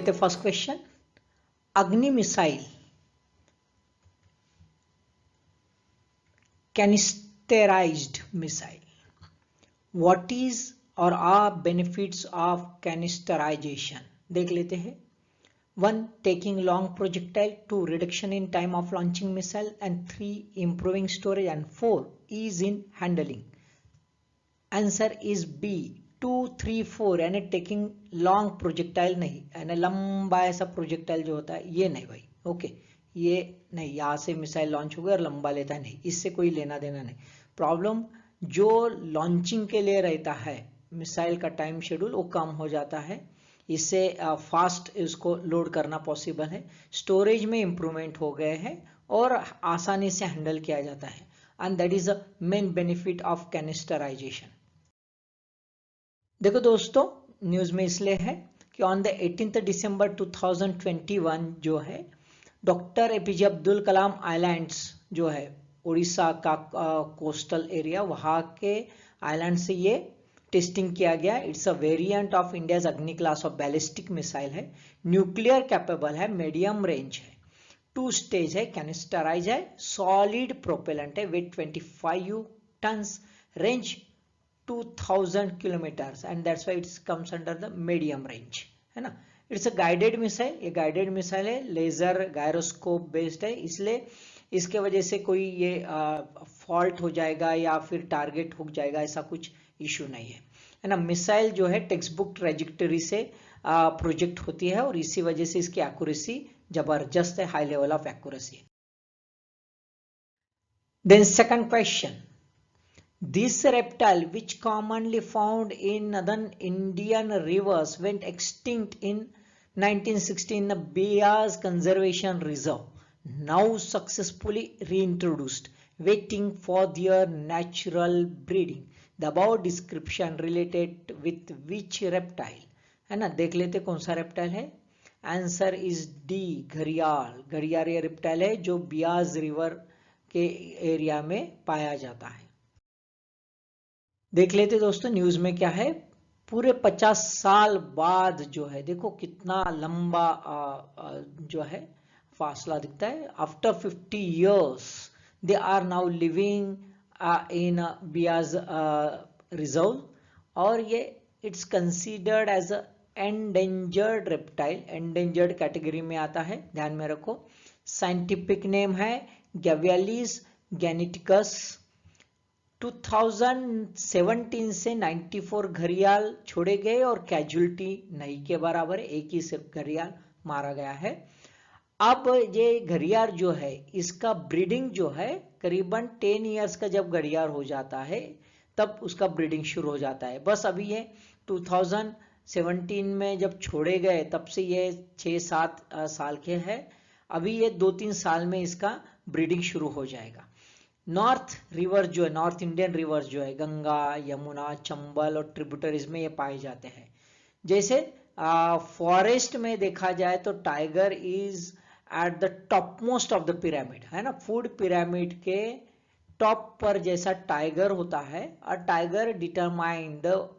लेते first question. Agni missile canisterized missile, what is और are benefits of canisterization, देख लेते हैं। 1. Taking long projectile. 2. Reduction in time of launching missile. And 3. Improving storage. And 4. Ease in handling. Answer is B. 2, 3, 4 यानी taking long projectile नहीं, यानी लंबा ऐसा projectile जो होता है ये नहीं भाई। ओके, ये नहीं, यहाँ से मिसाइल लॉन्च हो गया और लंबा लेता है नहीं, इससे कोई लेना देना नहीं। प्रॉब्लम जो लॉन्चिंग के लिए रहता है मिसाइल का टाइम शेड्यूल वो कम हो जाता है, इससे फास्ट इसको लोड करना पॉसिबल है। स्टोरेज में इंप्रूवमेंट हो गए हैं और आसानी से हैंडल किया जाता है, and that is the main benefit of canisterization. देखो दोस्तों, न्यूज में इसलिए है कि ऑन द 18 दिसंबर 2021 जो है doctor APJ Abdul Kalam islands जो है उड़ीसा का कोस्टल एरिया, वहां के आइलैंड से ये टेस्टिंग किया गया। It's a variant of India's Agni class of ballistic missile है, न्यूक्लियर कैपेबल है, मीडियम रेंज है, 2 स्टेज है, कैनिस्टराइज है, सॉलिड प्रोपेलेंट है, weight 25 tons, range 2000 kilometres, and that's why it's comes under the medium range, है ना। इट्स अ गाइडेड मिसाइल, ये guided missile है, लेजर गायरोस्कोप बेस्ड है, इसलिए इसके वजह से कोई ये फॉल्ट हो जाएगा या फिर टारगेट हो जाएगा ऐसा कुछ इशू नहीं है ना। मिसाइल जो है टेक्स्ट बुक ट्रेजेक्टरी से प्रोजेक्ट होती है और इसी वजह से इसकी एक्यूरेसी जबरदस्त है, high level of accuracy. Then second question, this reptile which commonly found in northern Indian rivers went extinct in 1960 in the Beas Conservation Reserve, now successfully reintroduced, waiting for their natural breeding. The above description related with which reptile, है ना। देख लेते कौन सा reptile है। Answer is D, घड़ियाल। घड़ियाल ये रेप्टाइल है जो बियाज रिवर के एरिया में पाया जाता है। देख लेते दोस्तों न्यूज में क्या है। पूरे 50 साल बाद जो है, देखो कितना लंबा जो है फासला दिखता है। After 50 years they are now living in Beas reserve, और ये it's considered as a endangered reptile, endangered category में आता है, ध्यान में रखो। साइंटिफिक नेम है गैवियालिस गैनिटिकस। 2017 से 94 घड़ियाल छोड़े गए और कैजुअलिटी नहीं के बराबर है, एक ही सिर्फ घड़ियाल मारा गया है। अब ये घड़ियाल जो है इसका ब्रीडिंग जो है करीबन 10 years का जब घड़ियाल हो जाता है तब उसका ब्रीडिंग शुरू हो जाता है। बस अभी ये 2017 में जब छोड़े गए तब से ये 6-7 साल के हैं, अभी ये 2-3 साल में इसका ब्रीडिंग शुरू हो जाएगा। नॉर्थ रिवर जो है, नॉर्थ इंडियन रिवर्स जो है, गंगा, यमुना, चंबल और ट्रिब्यूटरीज में ये पाए जाते हैं। जैसे फॉरेस्ट में देखा जाए तो tiger is at the top most of the pyramid, है ना। फूड पिरामिड के टॉप पर जैसा टाइगर होता है, और tiger determine the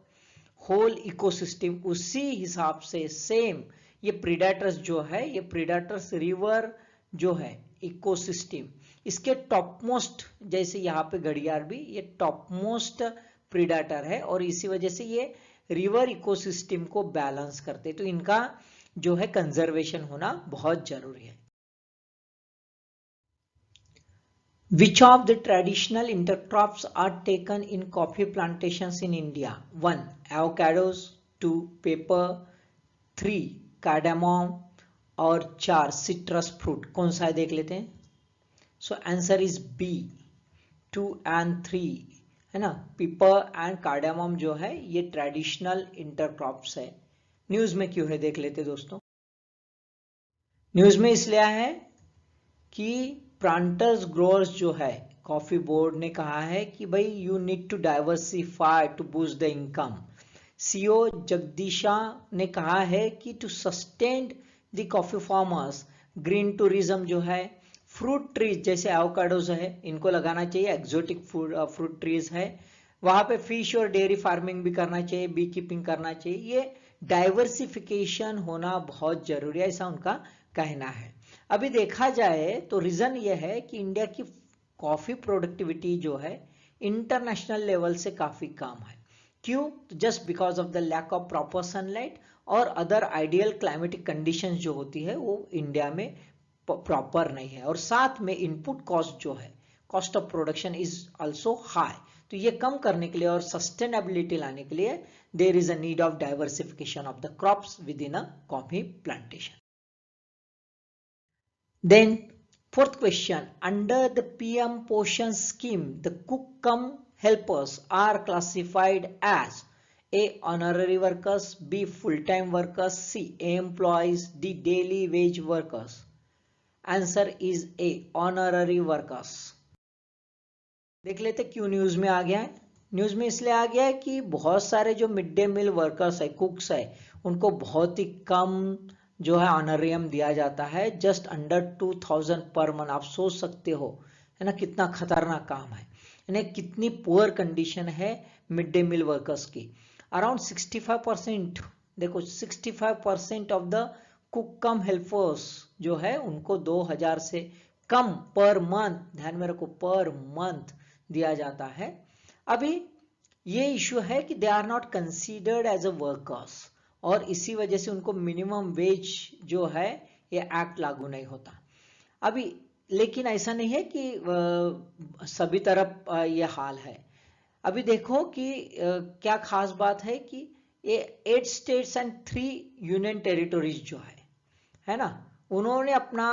whole ecosystem, उसी हिसाब से सेम ये प्रीडेटर्स जो है, ये प्रीडेटर्स रिवर जो है इकोसिस्टम इसके टॉप मोस्ट, जैसे यहाँ पे घड़ियाल भी ये टॉप मोस्ट प्रीडेटर है और इसी वजह से ये रिवर इकोसिस्टम को बैलेंस करते, तो इनका जो है कंजर्वेशन होना बहुत जरूरी है। Which of the traditional intercrops are taken in coffee plantations in India? 1. Avocados, 2. Pepper, 3. Cardamom और 4. Citrus fruit। कौन सा है देख लेते हैं। So answer is B, 2 and 3, है ना। पेपर एंड कार्डामम जो है ये ट्रेडिशनल इंटरक्रॉप्स है। न्यूज में क्यों है देख लेते दोस्तों। न्यूज में इसलिए है कि प्लांटर्स ग्रोअर्स जो है, कॉफी बोर्ड ने कहा है कि भाई you need to diversify to boost the income. CEO Jagadeesha ने कहा है कि to sustain the coffee farmers, green tourism जो है, फ्रूट ट्रीज जैसे एवोकाडोज है इनको लगाना चाहिए, एक्सोटिक फ्रूट ट्रीज है, वहां पे फिश और डेयरी फार्मिंग भी करना चाहिए, बी कीपिंग करना चाहिए। ये डाइवर्सिफिकेशन होना बहुत जरूरी है, ऐसा उनका कहना है। अभी देखा जाए तो रीजन ये है कि इंडिया की कॉफी प्रोडक्टिविटी जो है इंटरनेशनल लेवल से काफी कम है। क्यों? Just because of the lack of proper sunlight और अदर आइडियल क्लाइमेटिक कंडीशंस जो होती है वो इंडिया में प्रॉपर नहीं है, और साथ में इनपुट कॉस्ट जो है, cost of production is also high. तो ये कम करने के लिए और सस्टेनेबिलिटी लाने के लिए there is a need of diversification of the crops with in a coffee plantation. Then fourth question, under the PM Poshan scheme, the cook cum helpers are classified as A. honorary workers, B. full-time workers, C. employees, D. daily wage workers. Answer is A. honorary workers. देख लेते क्यों news में आ गया है। News में इसलिए आ गया है कि बहुत सारे जो मिड डे मील वर्कर्स है, कुक्स है, उनको बहुत ही कम जो है ऑनरियम दिया जाता है, जस्ट अंडर 2000 पर मंथ। आप सोच सकते हो है ना कितना खतरनाक काम है, यानी कितनी पुअर कंडीशन है मिड डे मील वर्कर्स की। अराउंड 65%, देखो 65% of the cook come helpers जो है उनको 2000 से कम पर मंथ, ध्यान में रखो पर मंथ दिया जाता है। अभी ये इश्यू है कि they are not considered as a workers, और इसी वजह से उनको मिनिमम वेज जो है ये एक्ट लागू नहीं होता अभी। लेकिन ऐसा नहीं है कि सभी तरफ ये हाल है। अभी देखो कि क्या खास बात है कि ये 8 स्टेट्स एंड 3 यूनियन टेरिटोरीज जो है ना, उन्होंने अपना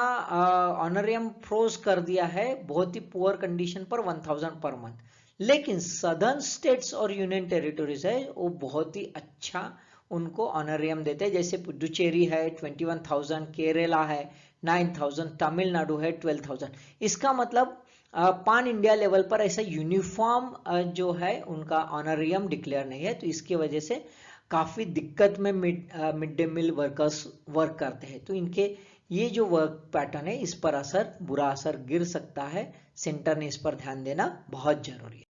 ऑनरियम फ्रोज कर दिया है बहुत ही पुअर कंडीशन पर 1000 पर मंथ। लेकिन सदर्न स्टेट्स और यूनियन टेरिटोरीज है वो बहुत ही अच्छा उनको ऑनरियम देते हैं, जैसे पुडुचेरी है 21,000, केरला है 9,000, तमिलनाडु है 12,000। इसका मतलब पान इंडिया लेवल पर ऐसा यूनिफॉर्म जो है उनका ऑनरियम डिक्लेयर नहीं है, तो इसकी वजह से काफी दिक्कत में mid day meal workers work करते हैं। तो इनके ये जो वर्क पैटर्न है इस पर बुरा असर गिर सकता है। सेंटर ने इस पर ध्यान देना बहुत जरूरी है।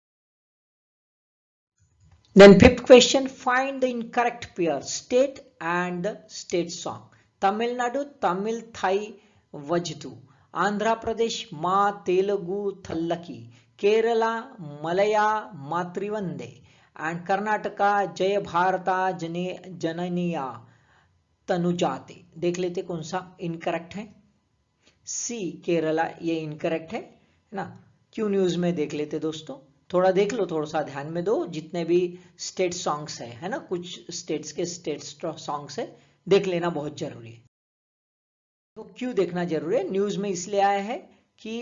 Then fifth question, find the incorrect pair, state and the state song. Tamil Nadu, Tamil Thai Vajdu. Andhra Pradesh, Ma Telugu Thallaki. Kerala, Malaya Matrivande. And Karnataka, Jaya Bharata Jananiya Tanujate. देख लेते कौन सा incorrect है। सी केरला ये incorrect है ना। क्यों news में देख लेते दोस्तों, थोड़ा देख लो, थोड़ा सा ध्यान में दो। जितने भी स्टेट सॉन्ग्स है ना, कुछ स्टेट्स के स्टेट सॉन्ग्स है, देख लेना बहुत जरूरी है। तो क्यों देखना जरूरी है, न्यूज में इसलिए आया है कि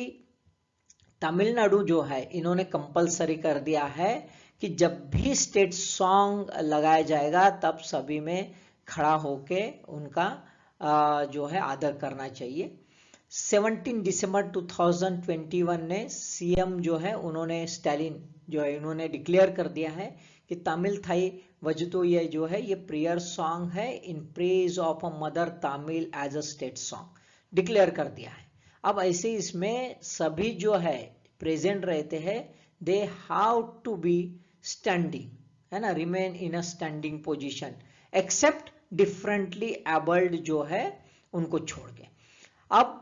तमिलनाडु जो है इन्होंने कंपलसरी कर दिया है कि जब भी स्टेट सॉन्ग लगाया जाएगा तब सभी में खड़ा होके उनका जो है आदर करना चाहिए। 17 दिसंबर 2021 ने सीएम जो है उन्होंने स्टालिन जो है इन्होंने डिक्लेयर कर दिया है कि तमिल थाई वजतो ये जो है ये प्रेयर सॉन्ग है in praise of a mother Tamil as a state song, declare कर दिया है। अब ऐसे इसमें सभी जो है प्रेजेंट रहते हैं, they have to be standing, है ना, remain in a standing position except differently abled जो है उनको छोड़ के। अब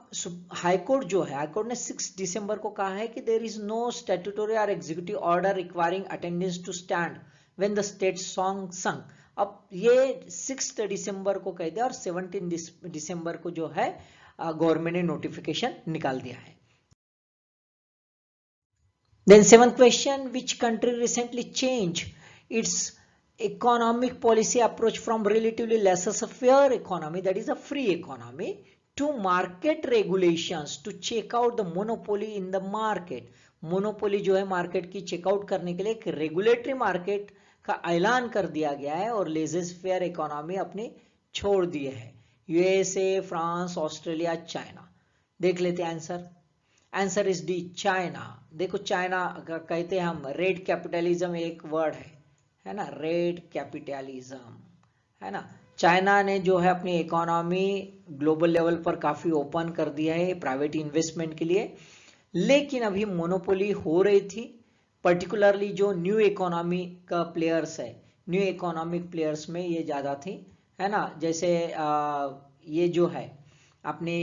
हाईकोर्ट जो है, हाईकोर्ट ने 6 दिसंबर को कहा है कि देयर इज नो स्टैट्यूटरी और executive order requiring attendance to stand when the state song sung. अब ये 6 दिसंबर को कह दिया और 17 दिसंबर को जो है गवर्नमेंट ने नोटिफिकेशन निकाल दिया है। Then seventh question, which country recently changed its economic policy approach from relatively laissez-faire economy, that is a free economy, to market regulations to check out the monopoly in the market. Monopoly जो है market की checkout करने के लिए एक regulatory market का ऐलान कर दिया गया है और लेजेस-फेयर इकोनॉमी अपनी छोड़ दी है। USA, France, Australia, China. देख लेते हैं answer. Answer is D, China. देखो चाइना कहते हैं हम रेड कैपिटलिज्म, एक वर्ड है ना, रेड कैपिटलिज्म, है ना। चाइना ने जो है अपनी इकोनॉमी ग्लोबल लेवल पर काफी ओपन कर दिया है प्राइवेट इन्वेस्टमेंट के लिए, लेकिन अभी मोनोपोली हो रही थी, पर्टिकुलरली जो न्यू इकोनॉमी का प्लेयर्स है, न्यू इकोनॉमिक प्लेयर्स में ये ज्यादा थी है ना, जैसे ये जो है अपनी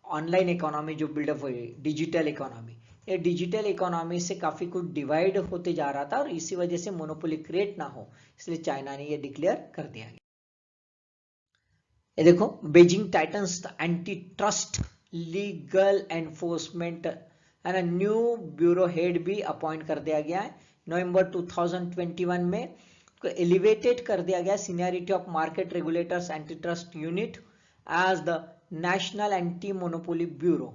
ऑनलाइन इकोनॉमी जो बिल्डअप हुई, डिजिटल इकोनॉमी, ये डिजिटल इकोनॉमी से काफी कुछ डिवाइड होते जा रहा था और इसी वजह से मोनोपोली क्रिएट ना हो, इसलिए चाइना ने ये डिक्लेयर कर दिया गया। ये देखो, Beijing titans anti trust legal enforcement है ना, न्यू ब्यूरो हेड भी अपॉइंट कर दिया गया है। नवंबर 2021 में एलिवेटेड कर दिया गया seniority of market regulators anti trust unit as the national anti monopoly bureau,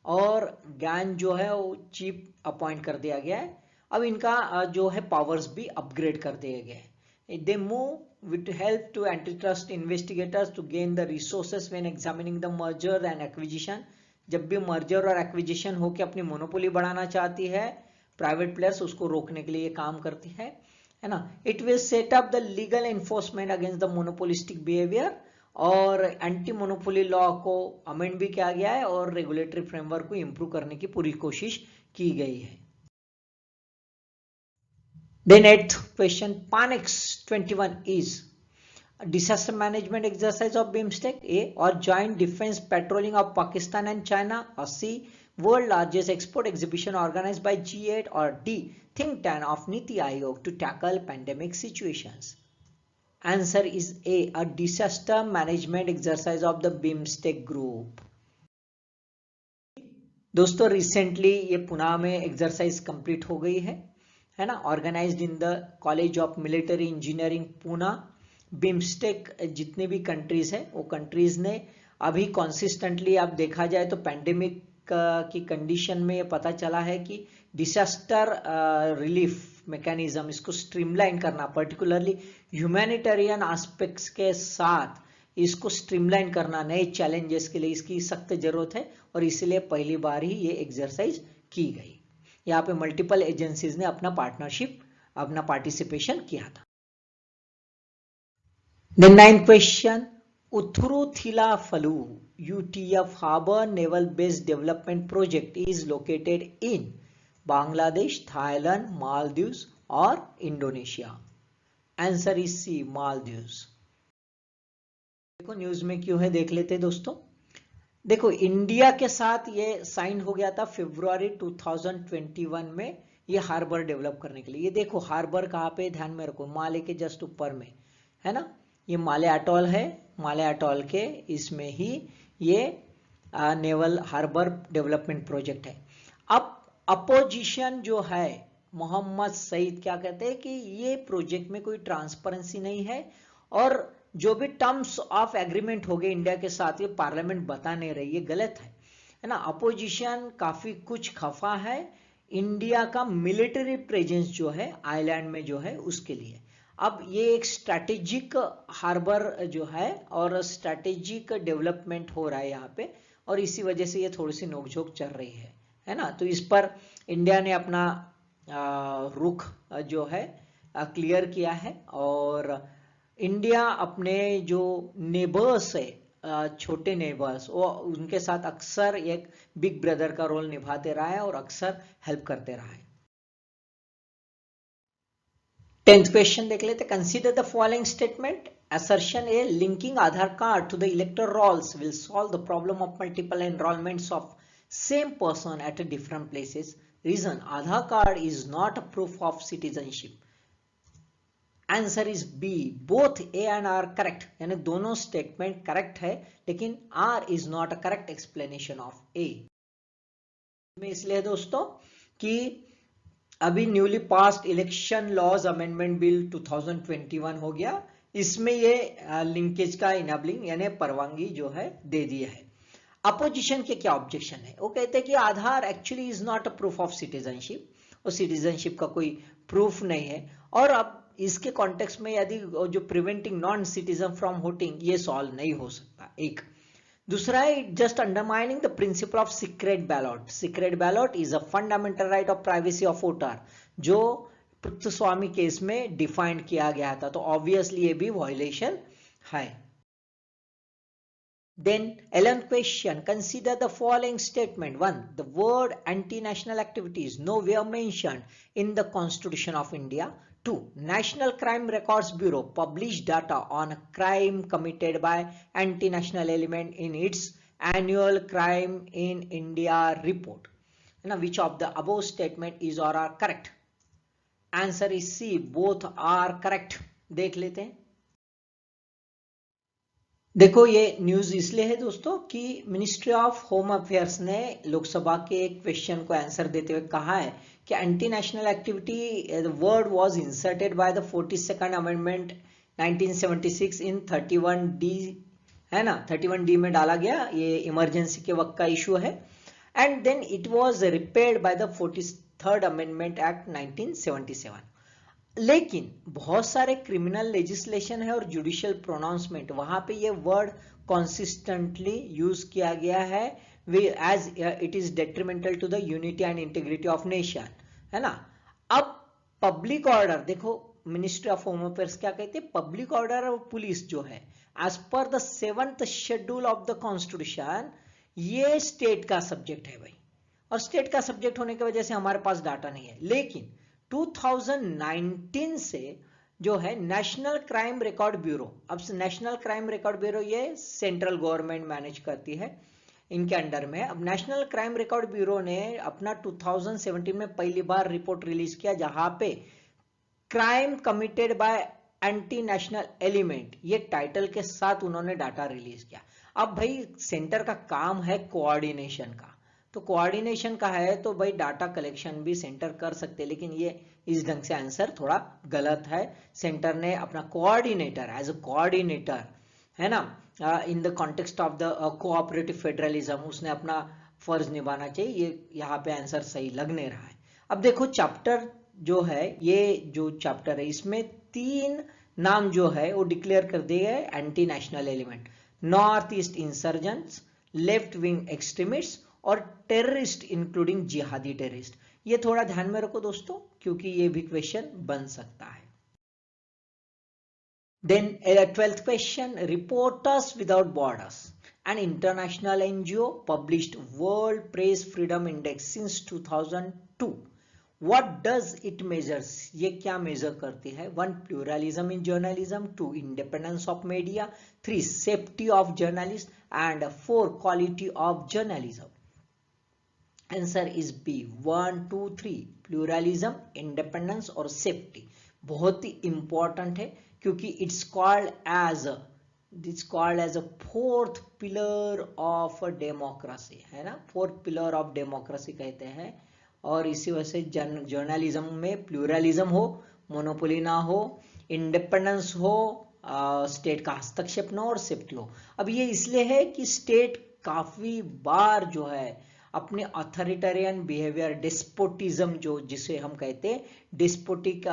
और गैन जो है वो चीफ अपॉइंट कर दिया गया है। अब इनका जो है पावर्स भी अपग्रेड कर दिए गए हैं। They move with help to antitrust investigators to gain the resources when examining the merger and acquisition। जब भी मर्जर और एक्विजिशन होकर अपनी मोनोपोली बढ़ाना चाहती है प्राइवेट प्लेयर्स, उसको रोकने के लिए काम करती है ना। It will set up the legal enforcement against the monopolistic behaviour, और एंटी मोनोपोली लॉ को अमेंड भी किया गया है और रेगुलेटरी फ्रेमवर्क को इंप्रूव करने की पूरी कोशिश की गई है। Then eighth question, Panex 21 is a disaster management exercise of BIMSTEC, A, or joint defense patrolling of Pakistan and China, or C, world largest export exhibition organized by G8, or D, think tank of Niti Aayog to tackle pandemic situations. Answer is A, a disaster management exercise of the BIMSTEC group. दोस्तों recently ये पुणे में exercise complete हो गई है ना, organized in the college of military engineering Pune. BIMSTEC जितने भी countries है वो कंट्रीज ने अभी कॉन्सिस्टेंटली आप देखा जाए तो पैंडेमिक की कंडीशन में ये पता चला है कि डिजास्टर रिलीफ मैकेनिज्म इसको स्ट्रीमलाइन करना, पर्टिकुलरली ह्यूमैनिटेरियन एस्पेक्ट्स के साथ इसको स्ट्रीमलाइन करना, नए चैलेंजेस के लिए इसकी सख्त जरूरत है और इसलिए पहली बार ही ये एक्सरसाइज की गई। यहाँ पे मल्टीपल एजेंसीज ने अपना पार्टनरशिप, अपना पार्टिसिपेशन किया था। The ninth question, Uthuruthilafallu UTF Harbour Naval Base Development Project is located in Bangladesh, Thailand, Maldives or Indonesia? Answer is C, Maldives। देखो न्यूज में क्यों है देख लेते दोस्तों। देखो इंडिया के साथ ये साइन हो गया था फरवरी 2021 में ये हार्बर डेवलप करने के लिए। ये देखो हार्बर कहाँ पे, ध्यान में रखो, माले के जस्ट ऊपर में है ना, ये माले अटॉल है, माले अटॉल के इसमें ही ये नेवल हार्बर डेवलपमेंट प्रोजेक्ट है। अब अपोजिशन जो है मोहम्मद सईद क्या कहते हैं कि ये प्रोजेक्ट में कोई ट्रांसपेरेंसी नहीं है और जो भी टर्म्स ऑफ एग्रीमेंट हो गए इंडिया के साथ ये पार्लियामेंट बता नहीं रही, ये गलत है ना। अपोजिशन काफी कुछ खफा है इंडिया का मिलिट्री प्रेजेंस जो है आइलैंड में जो है उसके लिए। अब ये एक स्ट्रैटेजिक हार्बर जो है और स्ट्रैटेजिक डेवलपमेंट हो रहा है यहाँ पे और इसी वजह से ये थोड़ी सी नोकझोंक चल रही है ना। तो इस पर इंडिया ने अपना रुख जो है क्लियर किया है और इंडिया अपने जो नेबर्स है, छोटे नेबर्स, वो उनके साथ अक्सर एक बिग ब्रदर का रोल निभाते रहा है और अक्सर हेल्प करते रहा है। 10th क्वेश्चन देख लेते, consider the following statement. Assertion A, linking Aadhaar card to the elector rolls will solve the problem of multiple enrolments of same person at different places. Reason, Aadhaar card is not a proof of citizenship. Answer is B, both A and R correct, यानी दोनों statement correct है लेकिन R is not a correct explanation of A. इसलिए दोस्तों कि अभी newly passed election laws amendment bill 2021 हो गया, इसमें ये लिंकेज का इनेबलिंग यानी परवानगी जो है दे दिया है। अपोजिशन के क्या ऑब्जेक्शन है, वो कहते हैं कि Aadhaar actually is not a proof of citizenship, और सिटीजनशिप का कोई प्रूफ नहीं है और अब इसके कॉन्टेक्स्ट में यदि जो preventing non citizen from voting ये सॉल्व नहीं हो सकता। एक दूसरा है just undermining the principle of secret ballot. Secret ballot is a fundamental right of privacy of voter जो पुत्तस्वामी केस में डिफाइंड किया गया था, तो ऑब्वियसली ये भी वायलेशन है। Then 11th question, consider the following statement. 1. The word anti-national activities nowhere mentioned in the Constitution of India. 2. National Crime Records Bureau published data on crime committed by anti-national element in its annual Crime in India report. Now, which of the above statement is or are correct? Answer is C. Both are correct. देख लेते हैं. देखो ये news इसलिए है दोस्तों कि ministry of home affairs ने लोकसभा के एक क्वेश्चन को आंसर देते हुए कहा है कि anti national activity word was inserted by the 42nd amendment 1976 in 31D, है ना, 31D में डाला गया. ये इमरजेंसी के वक्त का इशू है. And then it was repaired by the 43rd amendment act 1977. लेकिन बहुत सारे क्रिमिनल लेजिस्लेशन है और जुडिशियल प्रोनाउंसमेंट, वहां पे ये वर्ड कॉन्सिस्टेंटली यूज किया गया है as it is detrimental to the unity and integrity of nation, है ना. अब पब्लिक ऑर्डर देखो, मिनिस्ट्री ऑफ होम अफेयर्स क्या कहते हैं, पब्लिक ऑर्डर और पुलिस जो है as per the 7th schedule of the constitution, ये स्टेट का सब्जेक्ट है भाई, और स्टेट का सब्जेक्ट होने की वजह से हमारे पास डाटा नहीं है. लेकिन 2019 से जो है नेशनल क्राइम रिकॉर्ड ब्यूरो, अब नेशनल क्राइम रिकॉर्ड ब्यूरो ये सेंट्रल गवर्नमेंट मैनेज करती है, इनके अंडर में. अब नेशनल क्राइम रिकॉर्ड ब्यूरो ने अपना 2017 में पहली बार रिपोर्ट रिलीज किया जहां पे crime committed by anti national element, ये टाइटल के साथ उन्होंने डाटा रिलीज किया. अब भाई सेंटर का काम है कोऑर्डिनेशन का, तो कोऑर्डिनेशन का है तो भाई डाटा कलेक्शन भी सेंटर कर सकते, लेकिन ये इस ढंग से आंसर थोड़ा गलत है. सेंटर ने अपना कोऑर्डिनेटर एज अ कोऑर्डिनेटर, है ना, in the context of the cooperative federalism, उसने अपना फर्ज निभाना चाहिए. ये यहाँ पे आंसर सही लग नहीं रहा है. अब देखो चैप्टर जो है, ये जो चैप्टर है इसमें 3 नाम जो है वो डिक्लेयर कर दिए गए anti national element, north east insurgents, left wing extremist और टेररिस्ट इंक्लूडिंग जिहादी टेररिस्ट. ये थोड़ा ध्यान में रखो दोस्तों, क्योंकि ये भी क्वेश्चन बन सकता है. Then 12th question, reporters without borders, an international NGO published world press freedom index since 2002. What does it measures? ये क्या मेजर करती है? 1. Pluralism in journalism. 2. Independence of media. 3. Safety of journalists. And 4. Quality of journalism. Answer is B. 1, 2, 3. Pluralism, independence और safety. बहुत ही important है क्योंकि it's called as a 4th pillar of a democracy, है ना, 4th pillar of democracy कहते हैं. और इसी वजह से जर्नलिज्म में प्लूरलिज्म हो, मोनोपोली ना हो, इंडिपेंडेंस हो, स्टेट का हस्तक्षेप ना हो और सेफ्टी हो. अब ये इसलिए है कि स्टेट काफी बार जो है अपने अथॉरिटेरियन बिहेवियर, डेस्पोटिज्म जो जिसे हम कहते हैं, डेस्पोटिक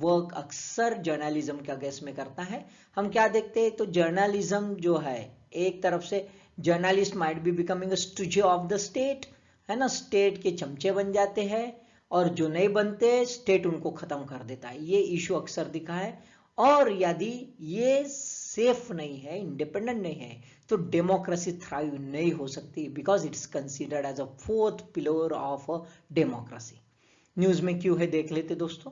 वर्क अक्सर जर्नलिज्म के अगेंस्ट में करता है. हम क्या देखते हैं, तो जर्नलिज्म जो है एक तरफ से journalist might be becoming a stooge of the state, है ना, स्टेट के चमचे बन जाते हैं, और जो नहीं बनते स्टेट उनको खत्म कर देता है. ये इशू अक्सर दिखा है. और यदि ये सेफ नहीं है, इंडिपेंडेंट नहीं है, तो डेमोक्रेसी थ्राइव नहीं हो सकती, because it's considered as a 4th pillar of democracy. News में क्यों है देख लेते दोस्तों.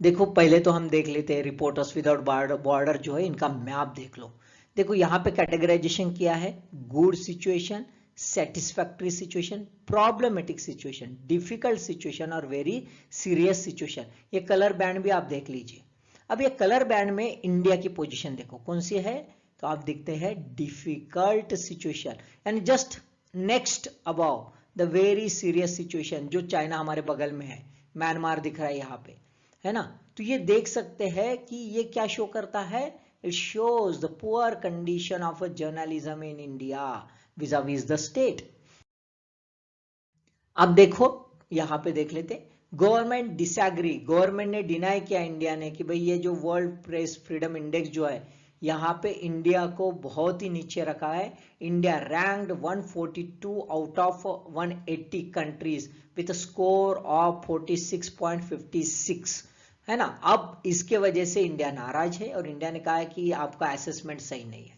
देखो पहले तो हम देख लेते हैं रिपोर्टर्स विदाउट बॉर्डर जो है, इनका मैप देख लो. देखो यहाँ पे कैटेगराइजेशन किया है, good situation, satisfactory situation, problematic situation, difficult situation और वेरी सीरियस सिचुएशन. ये कलर बैंड भी आप देख लीजिए. अब ये कलर बैंड में इंडिया की पोजीशन देखो कौन सी है, तो आप देखते हैं डिफिकल्ट सिचुएशन, यानी just next about the very serious situation, जो चाइना हमारे बगल में है, म्यांमार दिख रहा है यहाँ पे, है ना. तो ये देख सकते हैं कि ये क्या शो करता है, it shows the poor condition of a journalism in India vis-a-vis the state. अब देखो यहां पे देख लेते, गवर्नमेंट डिसएग्री, गवर्नमेंट ने डिनाई किया इंडिया ने कि भाई ये जो वर्ल्ड प्रेस फ्रीडम इंडेक्स जो है, यहाँ पे इंडिया को बहुत ही नीचे रखा है. India ranked 142 out of 180 countries with score of 46.56, है ना. अब इसके वजह से इंडिया नाराज है और इंडिया ने कहा है कि आपका असेसमेंट सही नहीं है.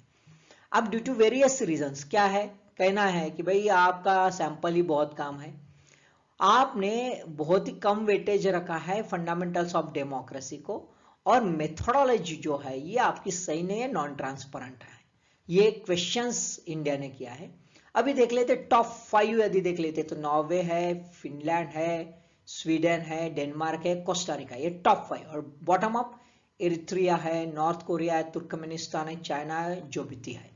अब ड्यू टू वेरियस रीजंस क्या है, कहना है कि भाई आपका सैंपल ही बहुत कम है, आपने बहुत ही कम वेटेज रखा है फंडामेंटल्स ऑफ डेमोक्रेसी को, और मेथोडोलॉजी जो है ये आपकी सही नहीं है, नॉन ट्रांसपेरेंट है। ये क्वेश्चंस इंडिया ने किया है। अभी देख लेते टॉप 5, यदि देख लेते तो नॉर्वे है, फिनलैंड है, स्वीडन है, डेनमार्क है, कोस्टारिका, ये टॉप 5। और बॉटम अप इरिट्रिया है, नॉर्थ कोरिया है, तुर्कमेनिस्तान है, चाइना है, जोबिती है।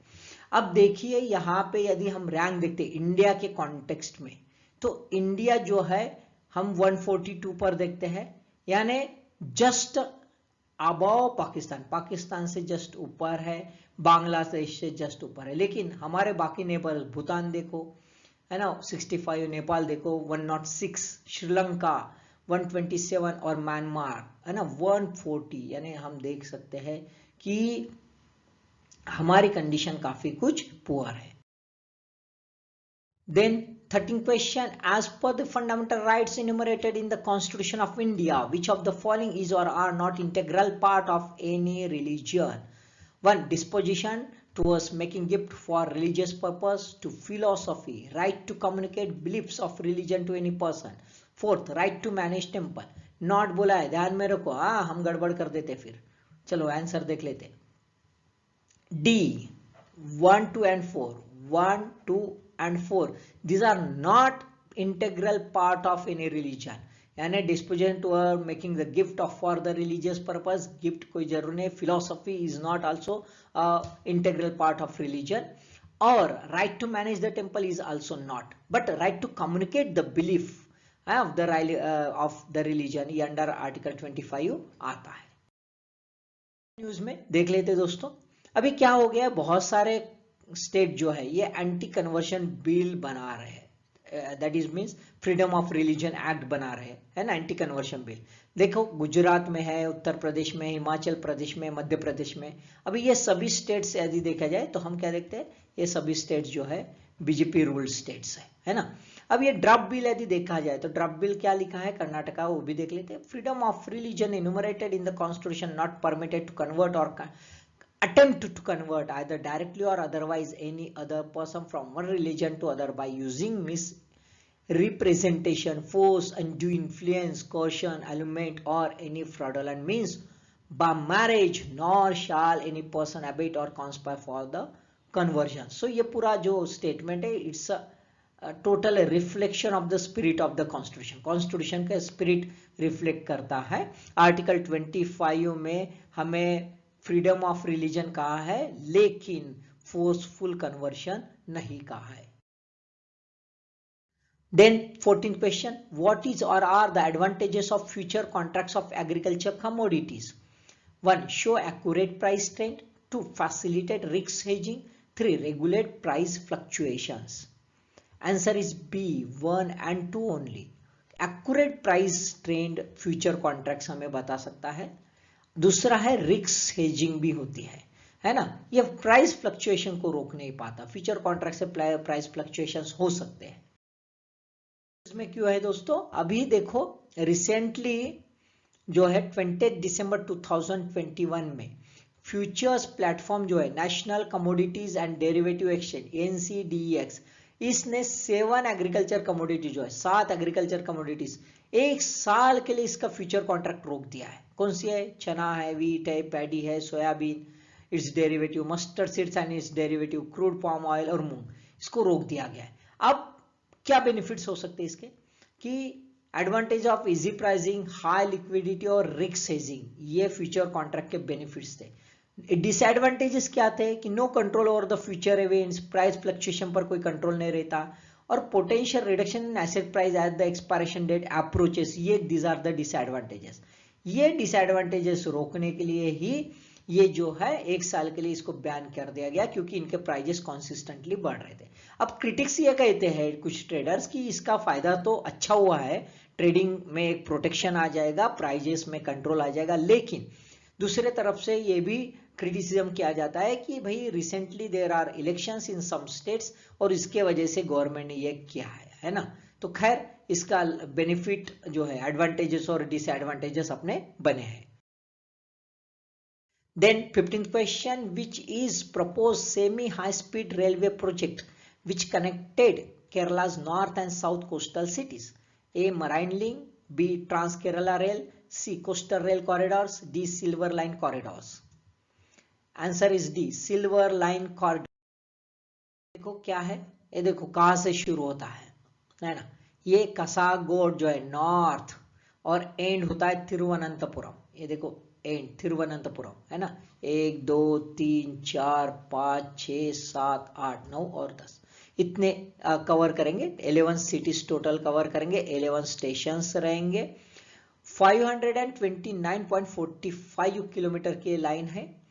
अब देखिए यहाँ पे यदि हम रैंक देखते इंडिया के कॉन्टेक्स्ट में, तो इंडिया जो है हम 142 पर देखते हैं, यानी जस्ट अबव पाकिस्तान, पाकिस्तान से जस्ट ऊपर है, बांग्लादेश से जस्ट ऊपर है। लेकिन हमारे बाकी नेबर्स, भूटान देखो है ना 65, नेपाल देखो 106, श्रीलंका 127 और म्यांमार है ना 140, यानी हम देख सकते हैं कि हमारी कंडीशन काफी कुछ पुअर है। Then 13th question, as per the fundamental rights enumerated in the Constitution of India, which of the following is or are not integral part of any religion? 1. Disposition towards making gift for religious purpose. 2. Philosophy, right to communicate beliefs of religion to any person. 4th, right to manage temple. Not बोला है, ध्यान में रखो, हाँ हम गड़बड़ कर देते फिर। चलो आंसर देख लेते। D 1, 2 and 4, 1, 2 and 4, these are not integral part of any religion, यानी disposition toward making the gift of for the religious purpose, gift कोई जरूर नहीं, philosophy is not also integral part of religion, और right to manage the temple is also not, but right to communicate the belief of the religion ये under article 25 आता है। News में देख लेते दोस्तों, अभी क्या हो गया, बहुत सारे स्टेट जो है ये एंटी कन्वर्शन बिल बना रहे हैं, that is means freedom of religion act बना रहे हैं, है ना, एंटी कन्वर्शन बिल। देखो गुजरात में है, उत्तर प्रदेश में, हिमाचल प्रदेश में, मध्य प्रदेश में। अभी ये सभी स्टेट्स यदि देखा जाए तो हम क्या देखते हैं, ये सभी स्टेट्स जो है बीजेपी रूल्ड स्टेट्स है ना। अब ये ड्राफ्ट बिल यदि देखा जाए तो ड्राफ्ट बिल क्या लिखा है कर्नाटका, वो भी देख लेते हैं। Freedom of religion enumerated in the constitution not permitted to convert or attempt to convert either directly or otherwise any other person from one religion to other by using misrepresentation, force, undue influence, coercion, allurement or any fraudulent means by marriage, nor shall any person abet or conspire for the conversion. So ये पूरा जो statement है, it's a total reflection of the spirit of the constitution, constitution का spirit reflect करता है। Article 25 में हमें freedom of religion कहा है, लेकिन फोर्सफुल कन्वर्शन नहीं कहा है। Then 14th question, what is or are the advantages of future contracts of agriculture commodities? 1. Show accurate price trend. 2. Facilitate risk hedging. 3. Regulate price fluctuations. Answer is B, 1 and 2 only. Accurate price trend future contracts हमें बता सकता है। दूसरा है risk hedging भी होती है ना, ये प्राइस फ्लक्चुएशन को रोक नहीं पाता। फ्यूचर कॉन्ट्रैक्ट से प्राइस फ्लक्चुएशंस हो सकते हैं। इसमें क्यों है दोस्तों, अभी देखो रिसेंटली जो है 20 दिसंबर 2021 में फ्यूचर्स प्लेटफॉर्म जो है national commodities and derivative exchange NCDEX, इसने 7 एग्रीकल्चर कमोडिटी जो है 7 एग्रीकल्चर कमोडिटीज 1 साल के लिए इसका फ्यूचर कॉन्ट्रैक्ट रोक दिया है। कौन सी है, चना है, वीट है, पैडी है, soybean, it's derivative, mustard seeds and it's derivative, crude palm oil और मूंग, इसको रोक दिया गया है। अब क्या बेनिफिट्स हो सकते हैं इसके, कि advantage of easy pricing, high liquidity और रिस्क हेजिंग, ये फ्यूचर कॉन्ट्रैक्ट के बेनिफिट्स थे। डिसएडवांटेजेस क्या थे, कि no control over the future events, price fluctuation पर कोई कंट्रोल नहीं रहता, और potential reduction in asset price at the expiration date approaches, ये दीज आर द डिसएडवांटेजेस। ये डिसएडवांटेजेस रोकने के लिए ही ये जो है 1 साल के लिए इसको बैन कर दिया गया, क्योंकि इनके प्राइजेस कंसिस्टेंटली बढ़ रहे थे। अब क्रिटिक्स ये कहते हैं कुछ ट्रेडर्स कि इसका फायदा तो अच्छा हुआ है, ट्रेडिंग में एक प्रोटेक्शन आ जाएगा, प्राइजेस में कंट्रोल आ जाएगा, लेकिन दूसरे तरफ से ये भी क्रिटिसिज्म किया जाता है कि भाई recently there are elections in some states और इसके वजह से गवर्नमेंट ने ये किया है ना। तो खैर इसका बेनिफिट जो है, एडवांटेजेस और डिसएडवांटेजेस अपने बने हैं। Then 15th question, which is proposed semi high speed railway project which connected Kerala's north and south coastal cities? A marine link, B trans Kerala rail, C coastal rail corridors, D silver line corridors. Answer is D silver line corridor. देखो क्या है, ये देखो कहां से शुरू होता है ना, ये कसागोड जो है नॉर्थ और एंड होता है तिरुवनंतपुरम। ये देखो एंड तिरुवनंतपुरम है ना, 1 2 3 4 5 6 7 8 9 और 10 इतने कवर करेंगे। 11 सिटीज टोटल कवर करेंगे, 11 स्टेशंस रहेंगे। 529.45 किलोमीटर की लाइन है।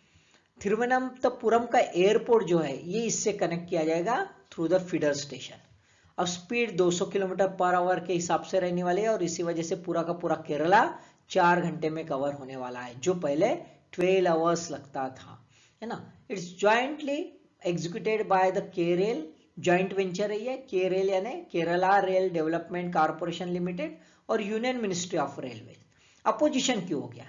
तिरुवनंतपुरम का एयरपोर्ट जो है ये इससे कनेक्ट किया जाएगा थ्रू द फीडर स्टेशन। अब स्पीड 200 किलोमीटर पर आवर के हिसाब से रहने वाले है और इसी वजह से पूरा का पूरा केरला 4 घंटे में कवर होने वाला है, जो पहले 12 आवर्स लगता था, है ना। It's jointly executed by the K-Rail, joint venture है ये, केरेल यानी Kerala rail development corporation limited और union ministry of railways. Opposition क्यों हो गया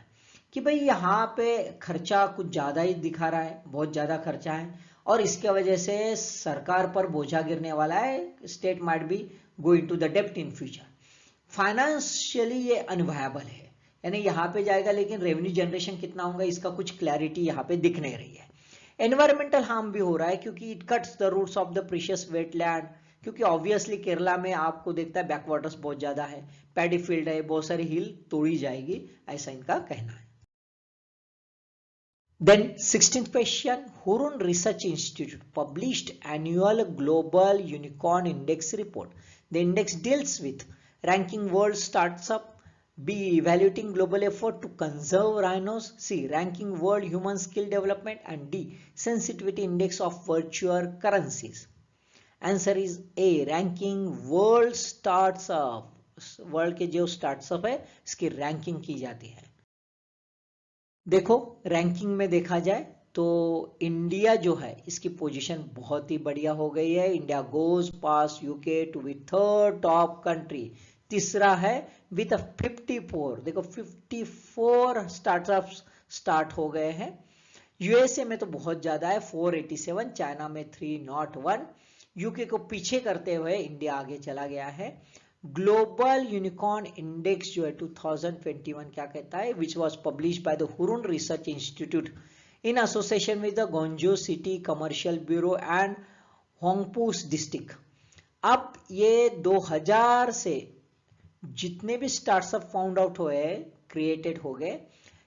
कि भाई यहाँ पे खर्चा कुछ ज्यादा ही दिखा रहा है, बहुत ज्यादा खर्चा है और इसके वजह से सरकार पर बोझा गिरने वाला है। State might be going to the डेप्ट इन फ्यूचर। फाइनेंशियली ये अनवायबल है, यानी यहाँ पे जाएगा लेकिन रेवेन्यू जनरेशन कितना होगा इसका कुछ क्लैरिटी यहाँ पे दिख नहीं रही है। एनवायरमेंटल हार्म भी हो रहा है क्योंकि it cuts the roots of the precious wetland, क्योंकि ऑब्वियसली केरला में आपको देखता है बैकवाटर्स बहुत ज्यादा है, पैडी फील्ड है, बहुत सारी हिल तोड़ी जाएगी, ऐसा इनका कहना है। Then 16th question, Hurun Research Institute published annual Global Unicorn Index report. The index deals with ranking world startup, B evaluating global effort to conserve rhinos, C ranking world human skill development and D sensitivity index of virtual currencies. Answer is A ranking world startup, world के जो startup है इसकी ranking की जाती है। देखो ranking में देखा जाए तो इंडिया जो है इसकी पोजीशन बहुत ही बढ़िया हो गई है। India goes pass UK to be third top country, तीसरा है विथ 54, देखो 54 स्टार्टअप्स स्टार्ट हो गए हैं। यूएसए में तो बहुत ज्यादा है 487, चाइना में 301, यूके को पीछे करते हुए इंडिया आगे चला गया है। ग्लोबल यूनिकॉर्न इंडेक्स जो है 2021 क्या कहता है, which was publish by the Hurun research institute in association with the Guangzhou city commercial bureau and Huangpu district. अब ये 2000 से जितने भी स्टार्टअप फाउंड आउट हुए, क्रिएटेड हो गए,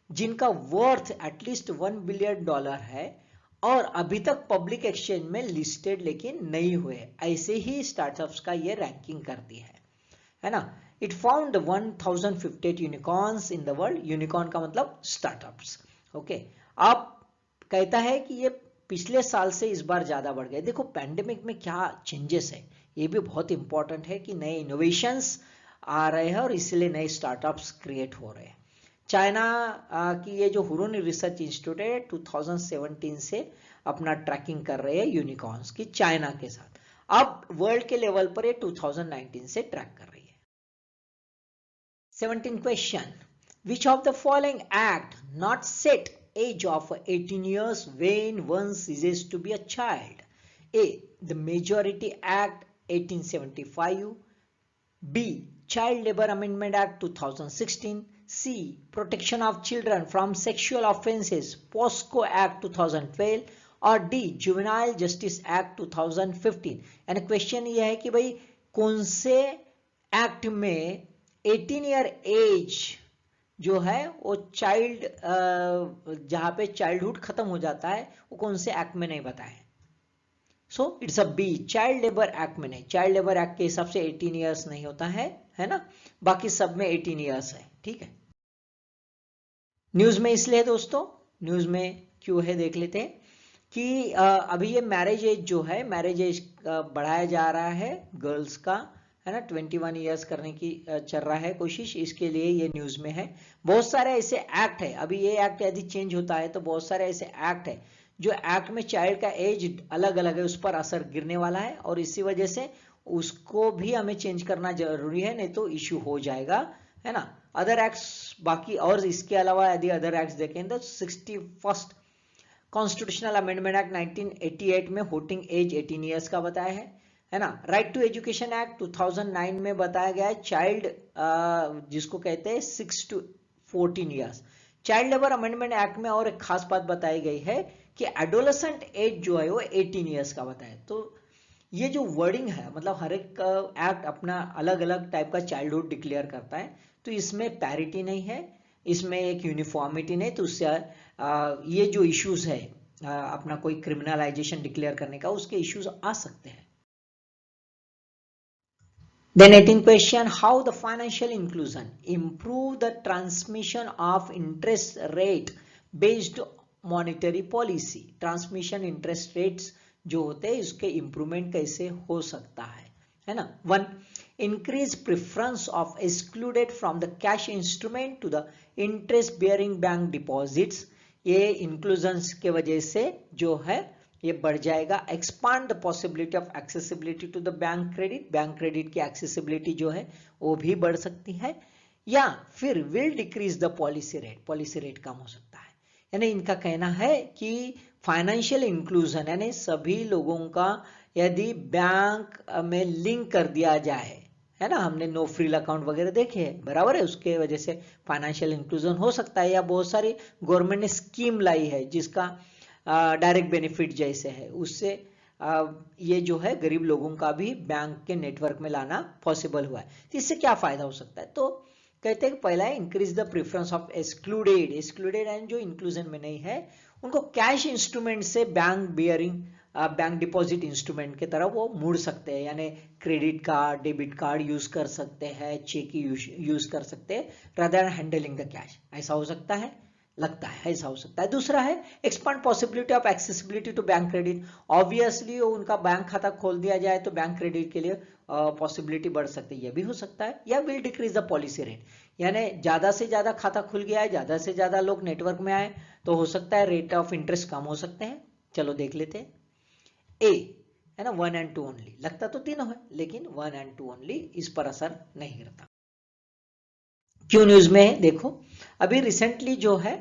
जिनका वर्थ एटलीस्ट $1 बिलियन है और अभी तक पब्लिक एक्सचेंज में लिस्टेड लेकिन नहीं हुए, ऐसे ही स्टार्टअप्स का ये रैंकिंग करती है ना। It found 1058 unicorns in the world, unicorn का मतलब स्टार्टअप्स, ओके। अब कहता है कि ये पिछले साल से इस बार ज्यादा बढ़ गए। देखो पैंडेमिक में क्या चेंजेस है ये भी बहुत इंपॉर्टेंट है कि नए इनोवेशंस आ रहे हैं और इसलिए नए स्टार्टअप्स क्रिएट हो रहे हैं। चाइना की ये जो हुरुन रिसर्च इंस्टीट्यूट है 2017 से अपना ट्रैकिंग कर रहे हैं यूनिकॉर्न्स की चाइना के साथ। अब वर्ल्ड के लेवल पर ये 2019 से ट्रैक कर रही है। 17 question, which of the following act not set age of 18 years when one ceases to be a child? A. The Majority Act 1875, B. Child Labor Amendment Act 2016, C. Protection of Children from Sexual Offences POSCO Act 2012 और D. Juvenile Justice Act 2015। यानी question ये है कि भाई कौन से act में 18 year as जो है वो चाइल्ड, जहां पे चाइल्डहुड खत्म हो जाता है वो कौन से एक्ट में नहीं बताया। So it's a B, child labour act में नहीं। चाइल्ड लेबर एक्ट के हिसाब से 18 ईयर्स नहीं होता है ना, बाकी सब में 18 ईयर्स है, ठीक है। न्यूज में इसलिए दोस्तों, न्यूज में क्यों है देख लेते हैं कि अभी ये मैरिज एज जो है, मैरिज एज बढ़ाया जा रहा है गर्ल्स का, है ना, 21 ईयर्स करने की चल रहा है कोशिश, इसके लिए ये न्यूज में है। बहुत सारे ऐसे एक्ट है, अभी ये एक्ट यदि चेंज होता है तो बहुत सारे ऐसे एक्ट है जो एक्ट में चाइल्ड का एज अलग अलग है, उस पर असर गिरने वाला है और इसी वजह से उसको भी हमें चेंज करना जरूरी है, नहीं तो इश्यू हो जाएगा, है ना। अदर एक्ट्स बाकी, और इसके अलावा यदि अदर एक्ट्स देखें तो 61st कॉन्स्टिट्यूशनल अमेंडमेंट एक्ट 1988 में वोटिंग एज 18 ईयर्स का बताया है। है ना। राइट टू एजुकेशन एक्ट 2009 में बताया गया है चाइल्ड जिसको कहते हैं 6 to 14 years. Child labour amendment act में और एक खास बात बताई गई है कि एडोलेसेंट एज जो है वो 18 ईयर्स का बताया। तो ये जो वर्डिंग है मतलब हर एक एक्ट अपना अलग अलग टाइप का चाइल्डहुड डिक्लेयर करता है, तो इसमें पैरिटी नहीं है, इसमें एक यूनिफॉर्मिटी नहीं, तो उससे ये जो इश्यूज है अपना कोई क्रिमिनलाइजेशन डिक्लेयर करने का, उसके इश्यूज आ सकते हैं। Then 18th question, how the financial inclusion improve the transmission of interest rate based monetary policy। Transmission interest rates जो होते हैं इसके इंप्रूवमेंट कैसे हो सकता है ना। 1. Increase preference of excluded from the cash instrument to the interest bearing bank deposits. ये इंक्लूजन के वजह से जो है ये बढ़ जाएगा। Expand the possibility of accessibility to the bank credit. Bank credit की एक्सेसिबिलिटी जो है वो भी बढ़ सकती है। या फिर will decrease the policy rate, policy rate कम हो सकता है। यानी इनका कहना है कि फाइनेंशियल इंक्लूजन यानी सभी लोगों का यदि बैंक में लिंक कर दिया जाए, है ना, हमने नो फ्रिल अकाउंट वगैरह देखे हैं, बराबर है, उसके वजह से फाइनेंशियल इंक्लूजन हो सकता है। या बहुत सारी गवर्नमेंट ने स्कीम लाई है जिसका डायरेक्ट बेनिफिट जैसे है, उससे ये जो है गरीब लोगों का भी बैंक के नेटवर्क में लाना पॉसिबल हुआ है। तो इससे क्या फायदा हो सकता है, तो कहते हैं कि पहला है increase the preference of excluded. Excluded and जो इंक्लूजन में नहीं है उनको कैश इंस्ट्रूमेंट से bank bearing bank deposit instrument की तरफ वो मुड़ सकते हैं, यानी credit card debit card use कर सकते हैं, चेक यूज कर सकते हैं rather than handling the cash. ऐसा हो सकता है, लगता है ऐसा हो सकता है। दूसरा है expand possibility of accessibility to bank credit. Obviously उनका बैंक खाता खोल दिया जाए तो बैंक क्रेडिट के लिए पॉसिबिलिटी बढ़ सकती है, यह भी हो सकता है। या will decrease the policy rate, यानी ज्यादा से ज्यादा खाता खुल गया है, ज्यादा से ज्यादा लोग नेटवर्क में आए तो हो सकता है रेट ऑफ इंटरेस्ट कम हो सकते हैं। चलो देख लेते हैं। ए है ना 1 and 2 ओनली, लगता तो तीनों है लेकिन 1 and 2 ओनली, इस पर असर नहीं करता। क्यों न्यूज में देखो, अभी रिसेंटली जो है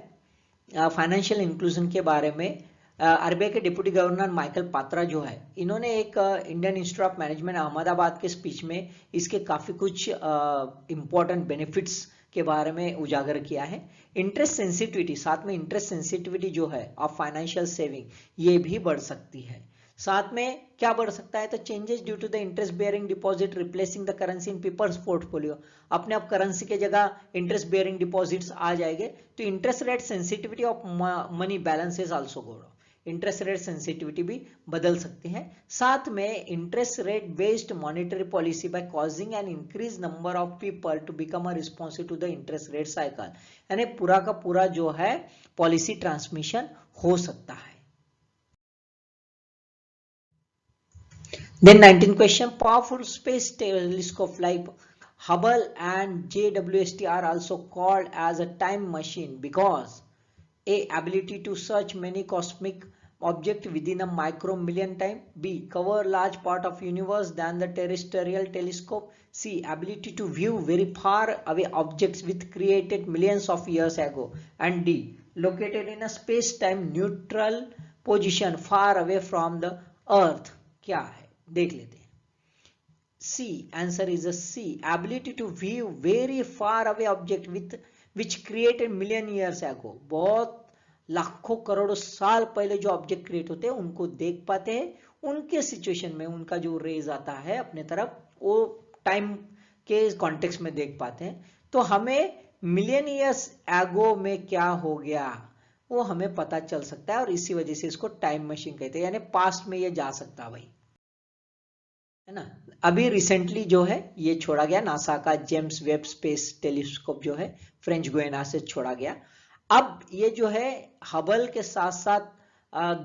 फाइनेंशियल इंक्लूजन के बारे में आरबीआई के डिप्टी गवर्नर माइकल पात्रा जो है, इन्होंने एक Indian institute of management Ahmedabad के स्पीच में इसके काफी कुछ इंपॉर्टेंट बेनिफिट्स के बारे में उजागर किया है। इंटरेस्ट सेंसिटिविटी, साथ में इंटरेस्ट सेंसिटिविटी जो है ऑफ फाइनेंशियल सेविंग ये भी बढ़ सकती है। साथ में क्या बढ़ सकता है, तो changes due to the interest bearing deposit replacing the currency in people's portfolio. अपने आप करेंसी के जगह इंटरेस्ट बेयरिंग डिपॉजिट्स आ जाएंगे तो interest rate sensitivity of money balances also go down, interest rate sensitivity भी बदल सकती है। साथ में interest rate based monetary policy by causing an increase number of people to become a responsive to the interest rate cycle, यानी पूरा का पूरा जो है पॉलिसी ट्रांसमिशन हो सकता है। Then 19th question, powerful space telescope like Hubble and JWST are also called as a time machine because A. ability to search many cosmic objects within a micro million time. B. cover large part of universe than the terrestrial telescope. C. ability to view very far away objects with created millions of years ago. And D. located in a space-time neutral position far away from the earth. क्या है देख लेते हैं। C, answer is a C, ability to view very far away object with which created million years ago। बहुत लाखों करोड़ों साल पहले जो ऑब्जेक्ट क्रिएट होते हैं उनको देख पाते हैं, उनके सिचुएशन में उनका जो रेज आता है अपने तरफ वो टाइम के कॉन्टेक्स्ट में देख पाते हैं। तो हमें मिलियन ईयर्स एगो में क्या हो गया वो हमें पता चल सकता है और इसी वजह से इसको टाइम मशीन कहते हैं, यानी पास्ट में ये जा सकता है भाई, है ना। अभी रिसेंटली जो है ये छोड़ा गया, नासा का जेम्स वेब स्पेस टेलीस्कोप जो है फ्रेंच गुयाना से छोड़ा गया। अब ये जो है हबल के साथ साथ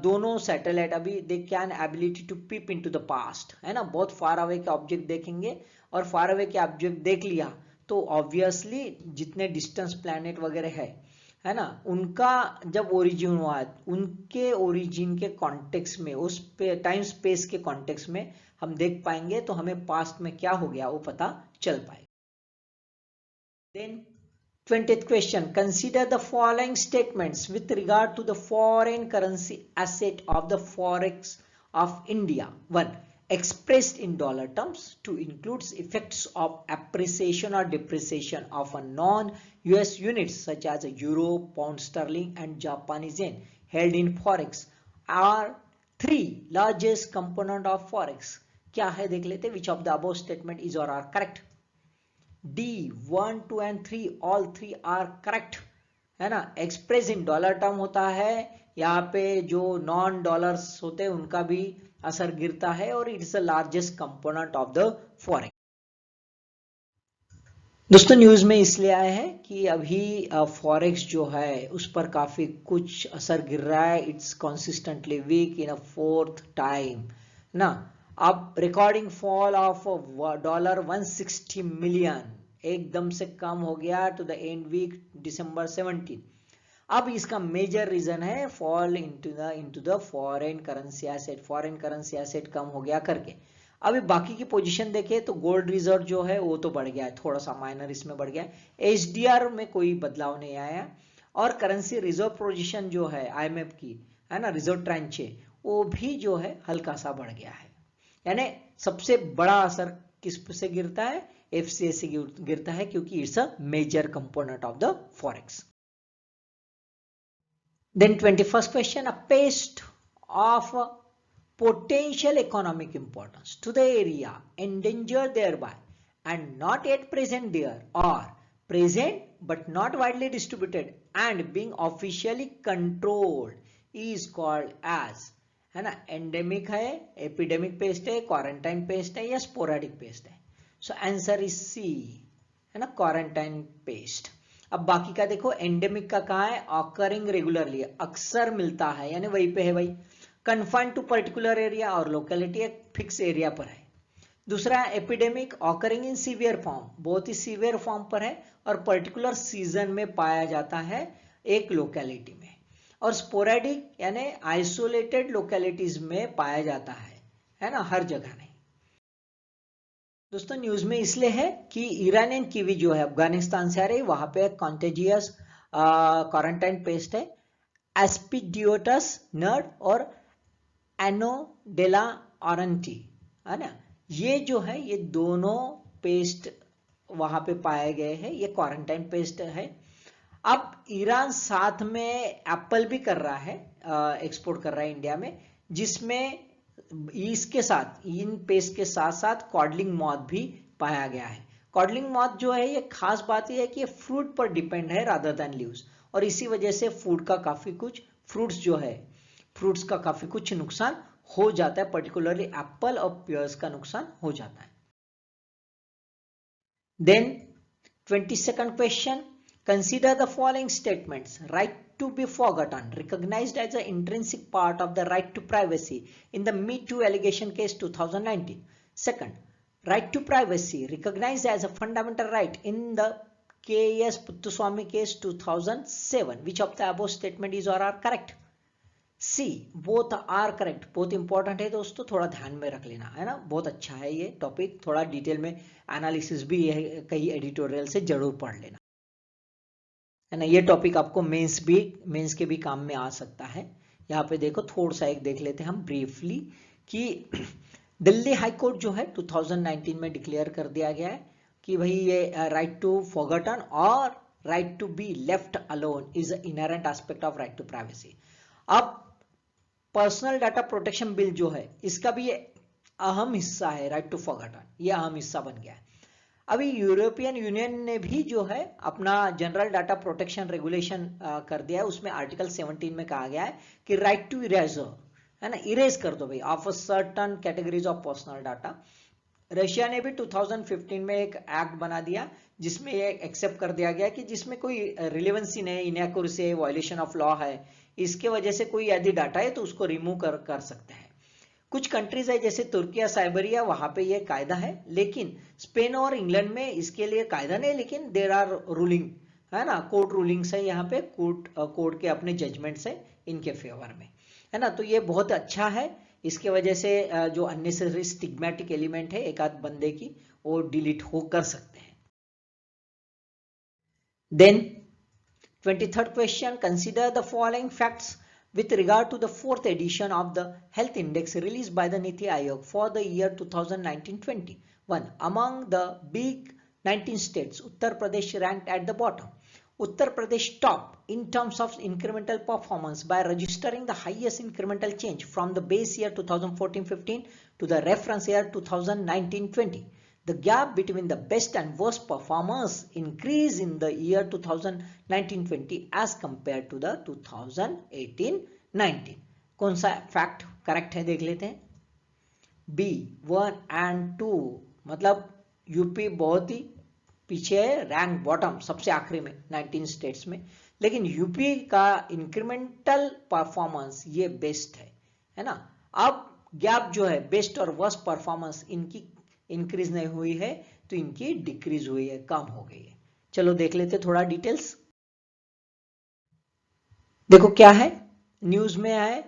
दोनों सैटेलाइट अभी they can ability to peep into the past, है ना, बहुत फार अवे के ऑब्जेक्ट देखेंगे और फार अवे के ऑब्जेक्ट देख लिया तो ऑब्वियसली जितने डिस्टेंस प्लैनेट वगैरह है ना, उनका जब ओरिजिन हुआ उनके ओरिजिन के कॉन्टेक्स्ट में, उस टाइम स्पेस के कॉन्टेक्स्ट में हम देख पाएंगे तो हमें पास्ट में क्या हो गया वो पता चल पाएगा। Then 20th question, consider the following statements with regard to the foreign currency asset of the forex of India. 1. expressed in dollar terms to include effects of appreciation or depreciation of a non-US units such as euro, pound sterling and Japanese yen held in forex are three largest component of forex. क्या है देख लेते, which of the above statement is or are correct? D 1, 2 and 3 all three are correct है ना. Express in dollar term होता है, यहाँ पे जो नॉन डॉलर्स होते हैं उनका भी असर गिरता है और it's the largest component of the forex. दोस्तों न्यूज में इसलिए आया है कि अभी फॉरेक्स जो है उस पर काफी कुछ असर गिर रहा है. It's consistently weak in a fourth time ना. अब रिकॉर्डिंग फॉल ऑफ $160 मिलियन एकदम से कम हो गया to the end week December 17. अब इसका मेजर रीजन है fall into the foreign currency asset. Foreign currency asset कम हो गया करके. अभी बाकी की पोजीशन देखें तो गोल्ड रिजर्व जो है वो तो बढ़ गया है, थोड़ा सा माइनर इसमें बढ़ गया है. HDR में कोई बदलाव नहीं आया और करेंसी रिजर्व पोजीशन जो है IMF की है ना, रिजर्व ट्रांचे, वो भी जो है हल्का सा बढ़ गया है. यानी सबसे बड़ा असर किस से गिरता है? FCA से गिरता है क्योंकि it's a major component of the forex. Then 21st question, a paste of potential economic importance to the area endangered thereby and not yet present there, or present but not widely distributed and being officially controlled is called as, है ना, endemic है, epidemic paste है, quarantine paste है या sporadic paste है. सो answer is सी, है ना, quarantine paste. अब बाकी का देखो, एंडेमिक का कहाँ है? ऑकरिंग रेगुलरली, अक्सर मिलता है, यानी वहीं पे है भाई. कन्फाइंड टू पर्टिकुलर एरिया और लोकेलिटी एक फिक्स एरिया पर है. दूसरा epidemic, occurring in severe form, बहुत ही सीवियर फॉर्म पर है और पर्टिकुलर सीजन में पाया जाता है एक लोकेलिटी में. और स्पोरेडिक यानी आइसोलेटेड लोकेलिटीज में पाया जाता है ना, हर जगह नहीं. दोस्तों न्यूज में इसलिए है कि ईरानियन कीवी जो है अफगानिस्तान से आ रही, वहां पे कॉन्टेजियस क्वारंटाइन पेस्ट है, एस्पिडियोटस नर्ड और एनोडेला ऑरेंटी, है ना. ये जो है ये दोनों पेस्ट वहां पे पाए गए हैं, ये क्वारंटाइन पेस्ट है. अब ईरान साथ में एप्पल भी कर रहा है, एक्सपोर्ट कर रहा है इंडिया में, जिसमें इसके साथ, इन पेस्ट के साथ साथ कॉडलिंग मॉथ भी पाया गया है. कॉडलिंग मॉथ जो है ये खास बात यह है कि ये फ्रूट पर डिपेंड है रादर देन लीव्स, और इसी वजह से फूड का काफी कुछ, फ्रूट्स जो है, फ्रूट्स का काफी कुछ नुकसान हो जाता है, पर्टिकुलरली एप्पल और पियर्स का नुकसान हो जाता है. Then 22nd question, consider the following statements. Right to be forgotten recognized as an intrinsic part of the right to privacy in the Me Too allegation case 2019. Second, right to privacy recognized as a fundamental right in the K.S. Puttaswamy case 2007. Which of the above statement is or are correct? C, both are correct. बहुत important है दोस्तों, थोड़ा ध्यान में रख लेना, है ना. बहुत अच्छा है ये टॉपिक, थोड़ा डिटेल में एनालिसिस भी है, कई एडिटोरियल से जरूर पढ़ लेना, है ना. ये टॉपिक आपको मेंस के भी काम में आ सकता है. यहाँ पे देखो थोड़ा सा एक देख लेते हैं हम ब्रीफली कि दिल्ली हाई कोर्ट जो है 2019 में डिक्लेयर कर दिया गया है कि भाई ये राइट टू फॉरगॉटन और right to be left alone is inherent aspect of right to privacy. अब पर्सनल डाटा प्रोटेक्शन बिल जो है इसका भी ये अहम हिस्सा है, राइट टू फॉरगॉटन, ये अहम हिस्सा बन गया है. अभी यूरोपियन यूनियन ने भी जो है अपना जनरल डाटा प्रोटेक्शन रेगुलेशन कर दिया है. उसमें आर्टिकल 17 में कहा गया है कि राइट टू इरेजर, है ना, इरेज कर दो भाई of a certain categories of personal data. Russia ने भी 2015 में एक एक्ट बना दिया जिसमें ये एक्सेप्ट कर दिया गया कि जिसमें कोई रिलेवेंसी नहीं, इनएक्यूरेसी है, वायलेशन ऑफ लॉ है, इसके वजह से कोई यदि डाटा है तो उसको रिमूव कर सकते हैं. कुछ कंट्रीज है जैसे तुर्की या साइबेरिया, वहां पे ये कायदा है, लेकिन स्पेन और इंग्लैंड में इसके लिए कायदा नहीं, लेकिन देर आर रूलिंग, है ना, कोर्ट रूलिंग्स है यहाँ पे, कोर्ट के अपने जजमेंट्स है इनके फेवर में, है ना. तो ये बहुत अच्छा है, इसके वजह से जो अननेसेसरी स्टिग्मेटिक एलिमेंट है एक आध बंदे की, वो डिलीट हो कर सकते हैं. Then 23rd question, consider the following facts with regard to the fourth edition of the health index released by the Niti Aayog for the year 2019-20. One, among the big 19 states, Uttar Pradesh ranked at the bottom. Uttar Pradesh top in terms of incremental performance by registering the highest incremental change from the base year 2014-15 to the reference year 2019-20. The gap between the best and worst performers increased in the year 2019-20 as compared to the 2018-19. कौन सा fact correct है देख लेते हैं. B 1 and 2 मतलब UP बहुत ही पीछे है, रैंक बॉटम सबसे आखिरी में 19 स्टेट्स में, लेकिन यूपी का इंक्रीमेंटल परफॉर्मेंस ये बेस्ट है ना. अब गैप जो है बेस्ट और वर्स्ट परफॉर्मेंस इनकी इंक्रीज नहीं हुई है तो इनकी डिक्रीज हुई है, कम हो गई है. चलो देख लेते थोड़ा डिटेल्स. देखो क्या है, न्यूज में है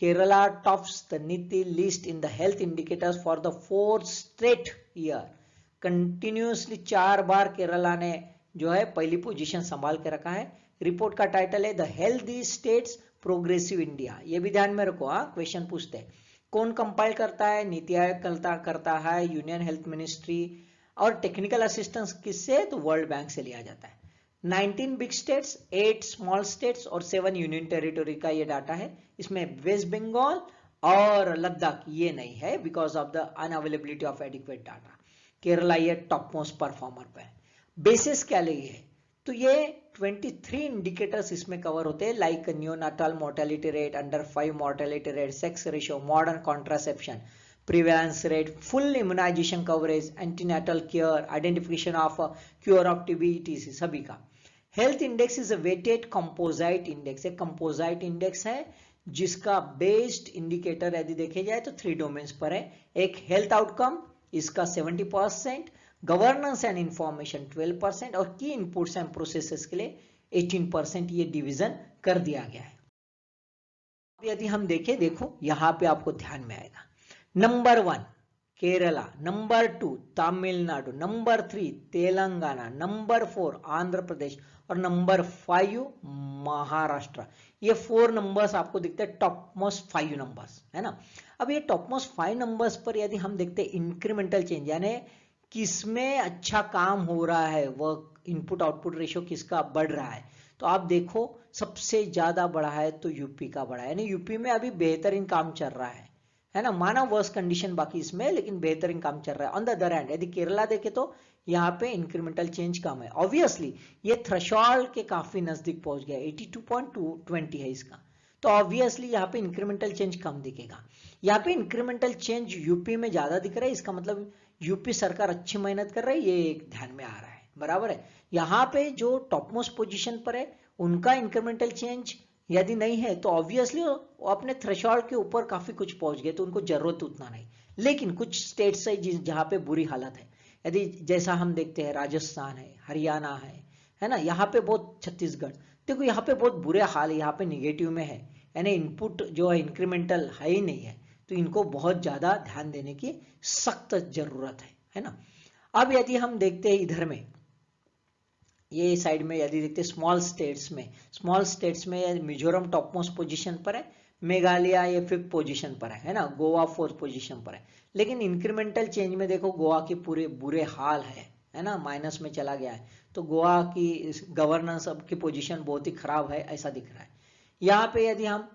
केरला टॉप्स द नीति list in the health indicators for the 4th straight year. Continuously 4 बार केरला ने जो है पहली पोजीशन संभाल के रखा है. रिपोर्ट का टाइटल है the healthy states progressive India. ये भी ध्यान में रखो, हाँ क्वेश्चन पूछते हैं. कौन कंपाइल करता है? नीति आयोग करता है, यूनियन हेल्थ मिनिस्ट्री, और टेक्निकल असिस्टेंस किससे? तो वर्ल्ड बैंक से लिया जाता है. 19 बिग स्टेट्स, 8 स्मॉल स्टेट्स और 7 यूनियन टेरिटरी का ये डाटा है. इसमें वेस्ट बंगाल और लद्दाख ये नहीं है because of the unavailability of adequate data. Kerala ये टॉप मोस्ट परफॉर्मर पे है. बेसिस क्या लगी है? तो ये 23 इंडिकेटर्स इसमें कवर होते हैं, like neonatal mortality rate, under 5 mortality rate, sex ratio, modern contraception, prevalence rate, full immunisation coverage, antenatal care, identification of cure of TB, टीसी सभी का. Health index is a weighted composite index. एक composite index है जिसका based indicator यदि देखे जाए तो 3 डोमेन्स पर है. एक हेल्थ आउटकम, इसका 70%, गवर्नेंस एंड इंफॉर्मेशन 12% और की इनपुट्स एंड प्रोसेसेस के लिए 18% ये डिवीजन कर दिया गया है. यदि हम देखें, देखो यहां पे आपको ध्यान में आएगा. Number 1 Kerala, number 2 Tamil Nadu, number 3 Telangana, number 4 Andhra Pradesh और नंबर 5 महाराष्ट्र. ये 4 नंबर्स आपको दिखते हैं टॉप मोस्ट 5 नंबर्स, है ना. अब ये टॉप मोस्ट 5 नंबर्स पर यदि हम देखते हैं इंक्रीमेंटल चेंज, यानी किसमें अच्छा काम हो रहा है, वर्क इनपुट आउटपुट रेशियो किसका बढ़ रहा है, तो आप देखो सबसे ज्यादा बढ़ा है तो यूपी का बढ़ा है. यानी यूपी में अभी बेहतरीन काम चल रहा है ना. माना वर्स कंडीशन बाकी इसमें, लेकिन बेहतरीन काम चल रहा है. ऑन द अदर हैंड यदि केरला देखे तो यहाँ पे इंक्रीमेंटल चेंज कम है. ऑब्वियसली ये थ्रेशोल्ड के काफी नजदीक पहुंच गया, 82.220 है इसका, तो ऑब्वियसली यहाँ पे इंक्रीमेंटल चेंज कम दिखेगा. यहाँ पे इंक्रीमेंटल चेंज यूपी में ज्यादा दिख रहा है, इसका मतलब यूपी सरकार अच्छी मेहनत कर रही है, ये एक ध्यान में आ रहा है, बराबर है. यहाँ पे जो टॉप मोस्ट पोजीशन पर है उनका इंक्रीमेंटल चेंज यदि नहीं है तो ऑब्वियसली वो अपने थ्रेशोल्ड के ऊपर काफी कुछ पहुंच गए, तो उनको जरूरत उतना नहीं. लेकिन कुछ स्टेट्स है जहां पे बुरी हालत है, यदि जैसा हम देखते हैं राजस्थान है, हरियाणा है ना. यहाँ पे बहुत, छत्तीसगढ़ देखो यहाँ पे बहुत बुरे हाल है, यहाँ पे निगेटिव में है, यानी इनपुट जो है इंक्रीमेंटल है ही नहीं है, तो इनको बहुत ज्यादा ध्यान देने की सख्त जरूरत है ना. अब यदि हम देखते हैं इधर में, ये साइड में यदि देखते स्मॉल स्टेट्स में मिजोरम टॉप मोस्ट पोजीशन पर है, मेघालय ये 5th पोजीशन पर है ना, गोवा 4th पोजीशन पर है. लेकिन इंक्रीमेंटल चेंज में देखो गोवा के पूरे बुरे हाल है ना, माइनस में चला गया है. तो गोवा की गवर्नेंस अब की पोजीशन बहुत ही खराब है, ऐसा दिख रहा है. यहाँ पे यदि हम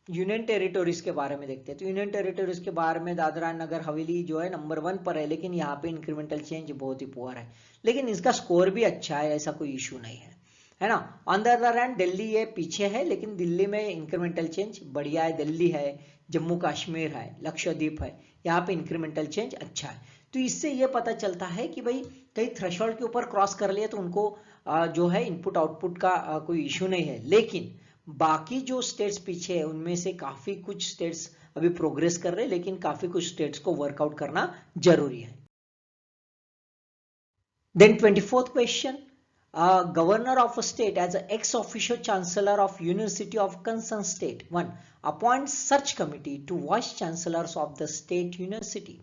यूनियन टेरिटोरीज के बारे में देखते हैं तो यूनियन टेरिटोरीज के बारे में दादरा एंड नगर हवेली जो है नंबर 1 पर है, लेकिन यहाँ पे इंक्रीमेंटल चेंज बहुत ही पुअर है. लेकिन इसका स्कोर भी अच्छा है, ऐसा कोई इशू नहीं है ना. On the other hand Delhi ये पीछे है, लेकिन दिल्ली में इंक्रीमेंटल चेंज बढ़िया है. दिल्ली है, जम्मू कश्मीर है, लक्षद्वीप है, यहाँ पे इंक्रीमेंटल चेंज अच्छा है. तो इससे ये पता चलता है कि भाई कई थ्रेशोल्ड के ऊपर क्रॉस कर लिया तो उनको जो है इनपुट आउटपुट का कोई इशू नहीं है. लेकिन बाकी जो स्टेट्स पीछे है उनमें से काफी कुछ स्टेट्स अभी प्रोग्रेस कर रहे हैं, लेकिन काफी कुछ स्टेट्स को वर्कआउट करना जरूरी है. Then 24th question, governor of a state as an ex officio chancellor of university of concerned state. 1. Appoints search committee to vice chancellors of the state university.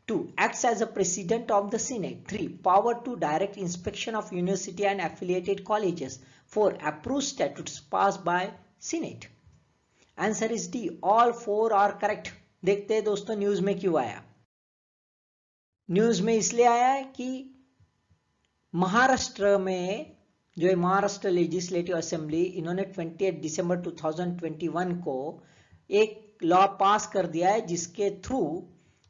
2. Acts as a president of the senate. 3. Power to direct inspection of university and affiliated colleges. 4. Approves statutes passed by senate. Answer is D, all 4 are correct. देखते हैं दोस्तों news में क्यों आया। News में इसलिए आया है कि महाराष्ट्र में जो है महाराष्ट्र लेजिस्लेटिव असेंबली, इन्होंने 28 दिसंबर 2021 को एक लॉ पास कर दिया है जिसके through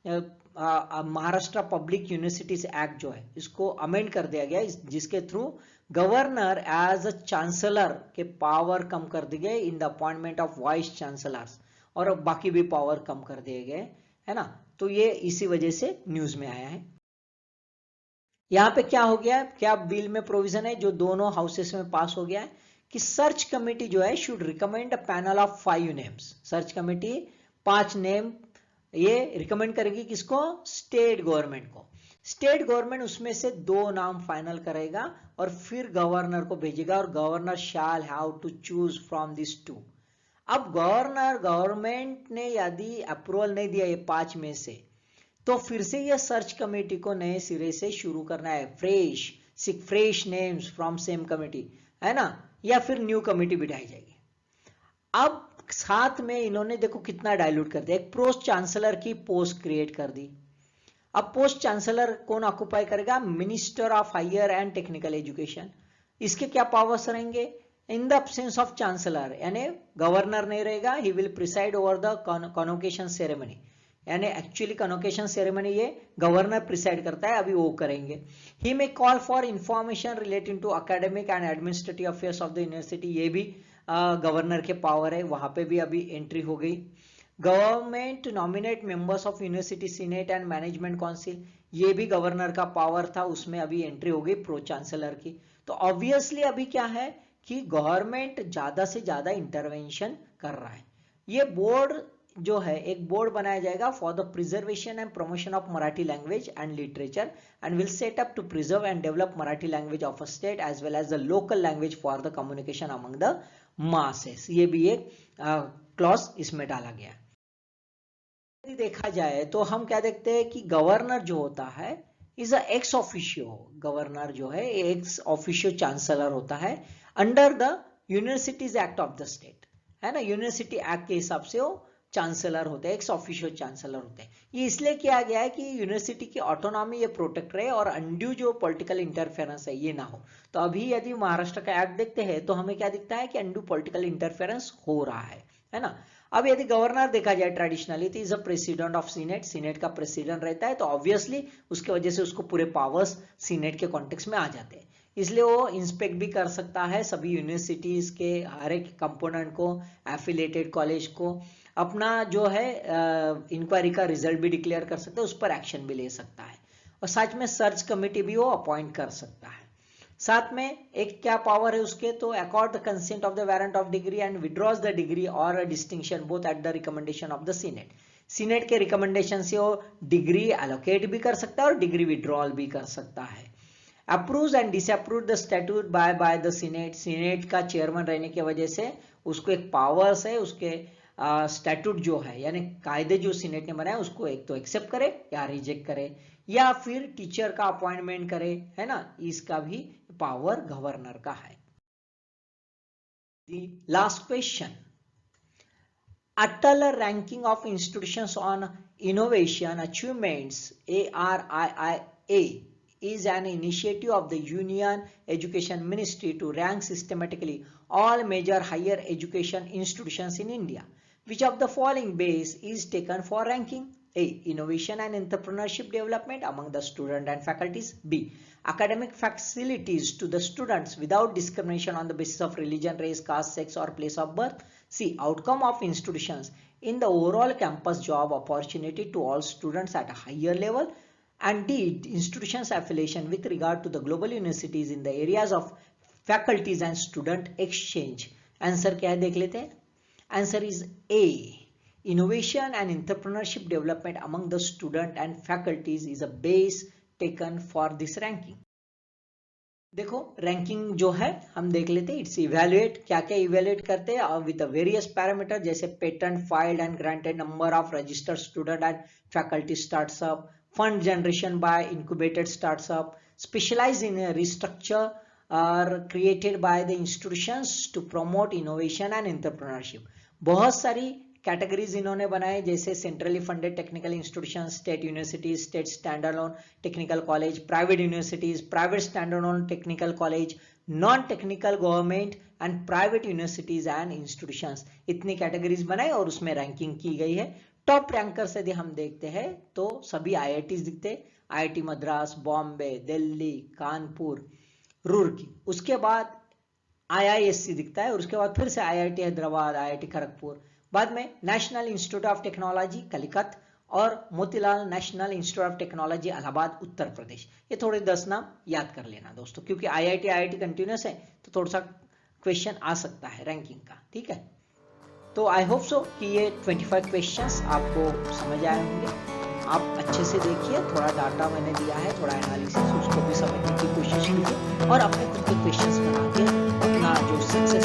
Maharashtra public universities act जो है इसको अमेंड कर दिया गया, जिसके through governor as a chancellor के पावर कम कर दिए गए in the appointment of vice chancellors, और बाकी भी पावर कम कर दिए गए, है ना। तो ये इसी वजह से न्यूज में आया है। यहां पे क्या हो गया है, क्या बिल में प्रोविजन है जो दोनों हाउसेस में पास हो गया है कि सर्च कमेटी जो है should recommend a panel of 5 names. Search committee 5 name ये रिकमेंड करेगी, किसको? स्टेट गवर्नमेंट को। स्टेट गवर्नमेंट उसमें से 2 नाम फाइनल करेगा और फिर गवर्नर को भेजेगा, और governor shall have to choose from this 2। अब गवर्नमेंट ने यदि अप्रूवल नहीं दिया ये 5 में से, तो फिर से ये सर्च कमेटी को नए सिरे से शुरू करना है, fresh names from same committee, है ना, या फिर न्यू कमेटी बिठाई जाएगी। अब साथ में इन्होंने देखो कितना डाइल्यूट कर दिया, एक पोस्ट चांसलर की पोस्ट क्रिएट कर दी। अब पोस्ट चांसलर कौन ऑक्युपाई करेगा? Minister of higher and technical education. इसके क्या पावर्स रहेंगे? In the absence of chancellor, यानी गवर्नर नहीं रहेगा, he will preside over the convocation ceremony, यानी एक्चुअली कॉन्वोकेशन सेरेमनी ये गवर्नर प्रिसाइड करता है, अभी वो करेंगे। He may call for information relating to academic and administrative affairs of the university, ये भी गवर्नर के पावर है, वहां पे भी अभी एंट्री हो गई। Government nominate members of university senate and management council, ये भी गवर्नर का पावर था, उसमें अभी एंट्री हो गई प्रो चांसलर की। तो ऑब्वियसली अभी क्या है कि गवर्नमेंट ज्यादा से ज्यादा इंटरवेंशन कर रहा है। ये बोर्ड जो है, एक बोर्ड बनाया जाएगा for the preservation and promotion of Marathi language and literature and will set up to preserve and develop Marathi language of a state as well as the local language for the communication among the masses. ये भी एक clause इसमें डाला गया। यदि देखा जाए तो हम क्या देखते हैं कि गवर्नर जो होता है is a ex officio, governor जो है एक्स ऑफिशियो चांसलर होता है under the universities act of the state, है ना। यूनिवर्सिटी एक्ट के हिसाब से वो चांसलर होते हैं, एक्स ऑफिशियो चांसलर होते हैं। ये इसलिए किया गया है कि यूनिवर्सिटी की ऑटोनॉमी ये प्रोटेक्ट रहे और अनड्यू जो पॉलिटिकल इंटरफेरेंस है ये ना हो। तो अभी यदि महाराष्ट्र का एक्ट देखते हैं तो हमें क्या दिखता है कि अनड्यू पॉलिटिकल इंटरफेरेंस हो रहा है ना। अब यदि गवर्नर देखा जाए ट्रेडिशनली तो is a president of senate, senate का प्रेसिडेंट रहता है, तो ऑब्वियसली उसके वजह से उसको पूरे पावर्स सीनेट के कॉन्टेक्स्ट में आ जाते हैं, इसलिए वो इंस्पेक्ट भी कर सकता है सभी यूनिवर्सिटीज के हर एक कंपोनेंट को, एफिलिएटेड कॉलेज को, अपना जो है इंक्वायरी का रिजल्ट भी डिक्लेयर कर सकता है, उस पर एक्शन भी ले सकता है, और साथ में सर्च कमेटी भी वो अपॉइंट कर सकता है। साथ में एक क्या पावर है उसके, तो accord the consent of the warrant of degree and withdraws the degree or a distinction both at the recommendation of the senate. Senate के रिकमेंडेशन से वो डिग्री एलोकेट भी कर सकता है और डिग्री विड्रॉल भी कर सकता है। Approve and disapprove the statute by the senate, senate का चेयरमैन रहने की वजह से उसको एक पावर्स है, उसके स्टैट्यूट जो है यानी कायदे जो सीनेट ने बनाए उसको एक तो एक्सेप्ट करे या रिजेक्ट करे, या फिर टीचर का अपॉइंटमेंट करे, है ना, इसका भी पावर गवर्नर का है। Last question, Atal ranking of institutions on innovation achievements ARIIA is an initiative of the Union Education Ministry to rank systematically all major higher education institutions in India. Which of the following base is taken for ranking? A. Innovation and entrepreneurship development among the students and faculties. B. Academic facilities to the students without discrimination on the basis of religion, race, caste, sex or place of birth. C. Outcome of institutions in the overall campus job opportunity to all students at a higher level. And D. Institutions affiliation with regard to the global universities in the areas of faculties and student exchange. Answer क्या है देख लेते हैं। Answer is A. Innovation and entrepreneurship development among the student and faculties is a base taken for this ranking. देखो ranking जो है हम देख लेते हैं, इट्स इवेल्युएट, क्या क्या इवेल्युएट करते हैं विद वेरियस पैरामीटर जैसे patent filed and granted, number of registered student and faculty startup, fund generation by incubated startup, specialize in restructure are created by the institutions to promote innovation and entrepreneurship. बहुत सारी categories इन्होंने बनाए, जैसे centrally funded technical institution, state universities, state standard on technical college, private universities, private standard on technical college, non technical government and private universities and institutions. इतनी categories बनाई और उसमें ranking की गई है। टॉप रैंकर्स यदि हम देखते हैं तो सभी आईआईटीज दिखते हैं, आईआईटी मद्रास, बॉम्बे, दिल्ली, कानपुर, रुड़की। उसके बाद आईआईएससी दिखता है और उसके बाद फिर से आईआईटी हैदराबाद, आईआईटी खड़गपुर, बाद में national institute of technology Calicut और Motilal national institute of technology Allahabad Uttar Pradesh. ये थोड़े 10 नाम याद कर लेना दोस्तों, क्योंकि आईआईटी कंटिन्यूस है तो थोड़ा सा क्वेश्चन आ सकता है रैंकिंग का, ठीक है। तो आई होप सो कि ये 25 क्वेश्चंस आपको समझ आए होंगे। आप अच्छे से देखिए, थोड़ा डाटा मैंने दिया है, थोड़ा एनालिसिस, उसको भी समझने की कोशिश कीजिए और अपने खुद के क्वेश्चंस बना के अपना जो सक्सेस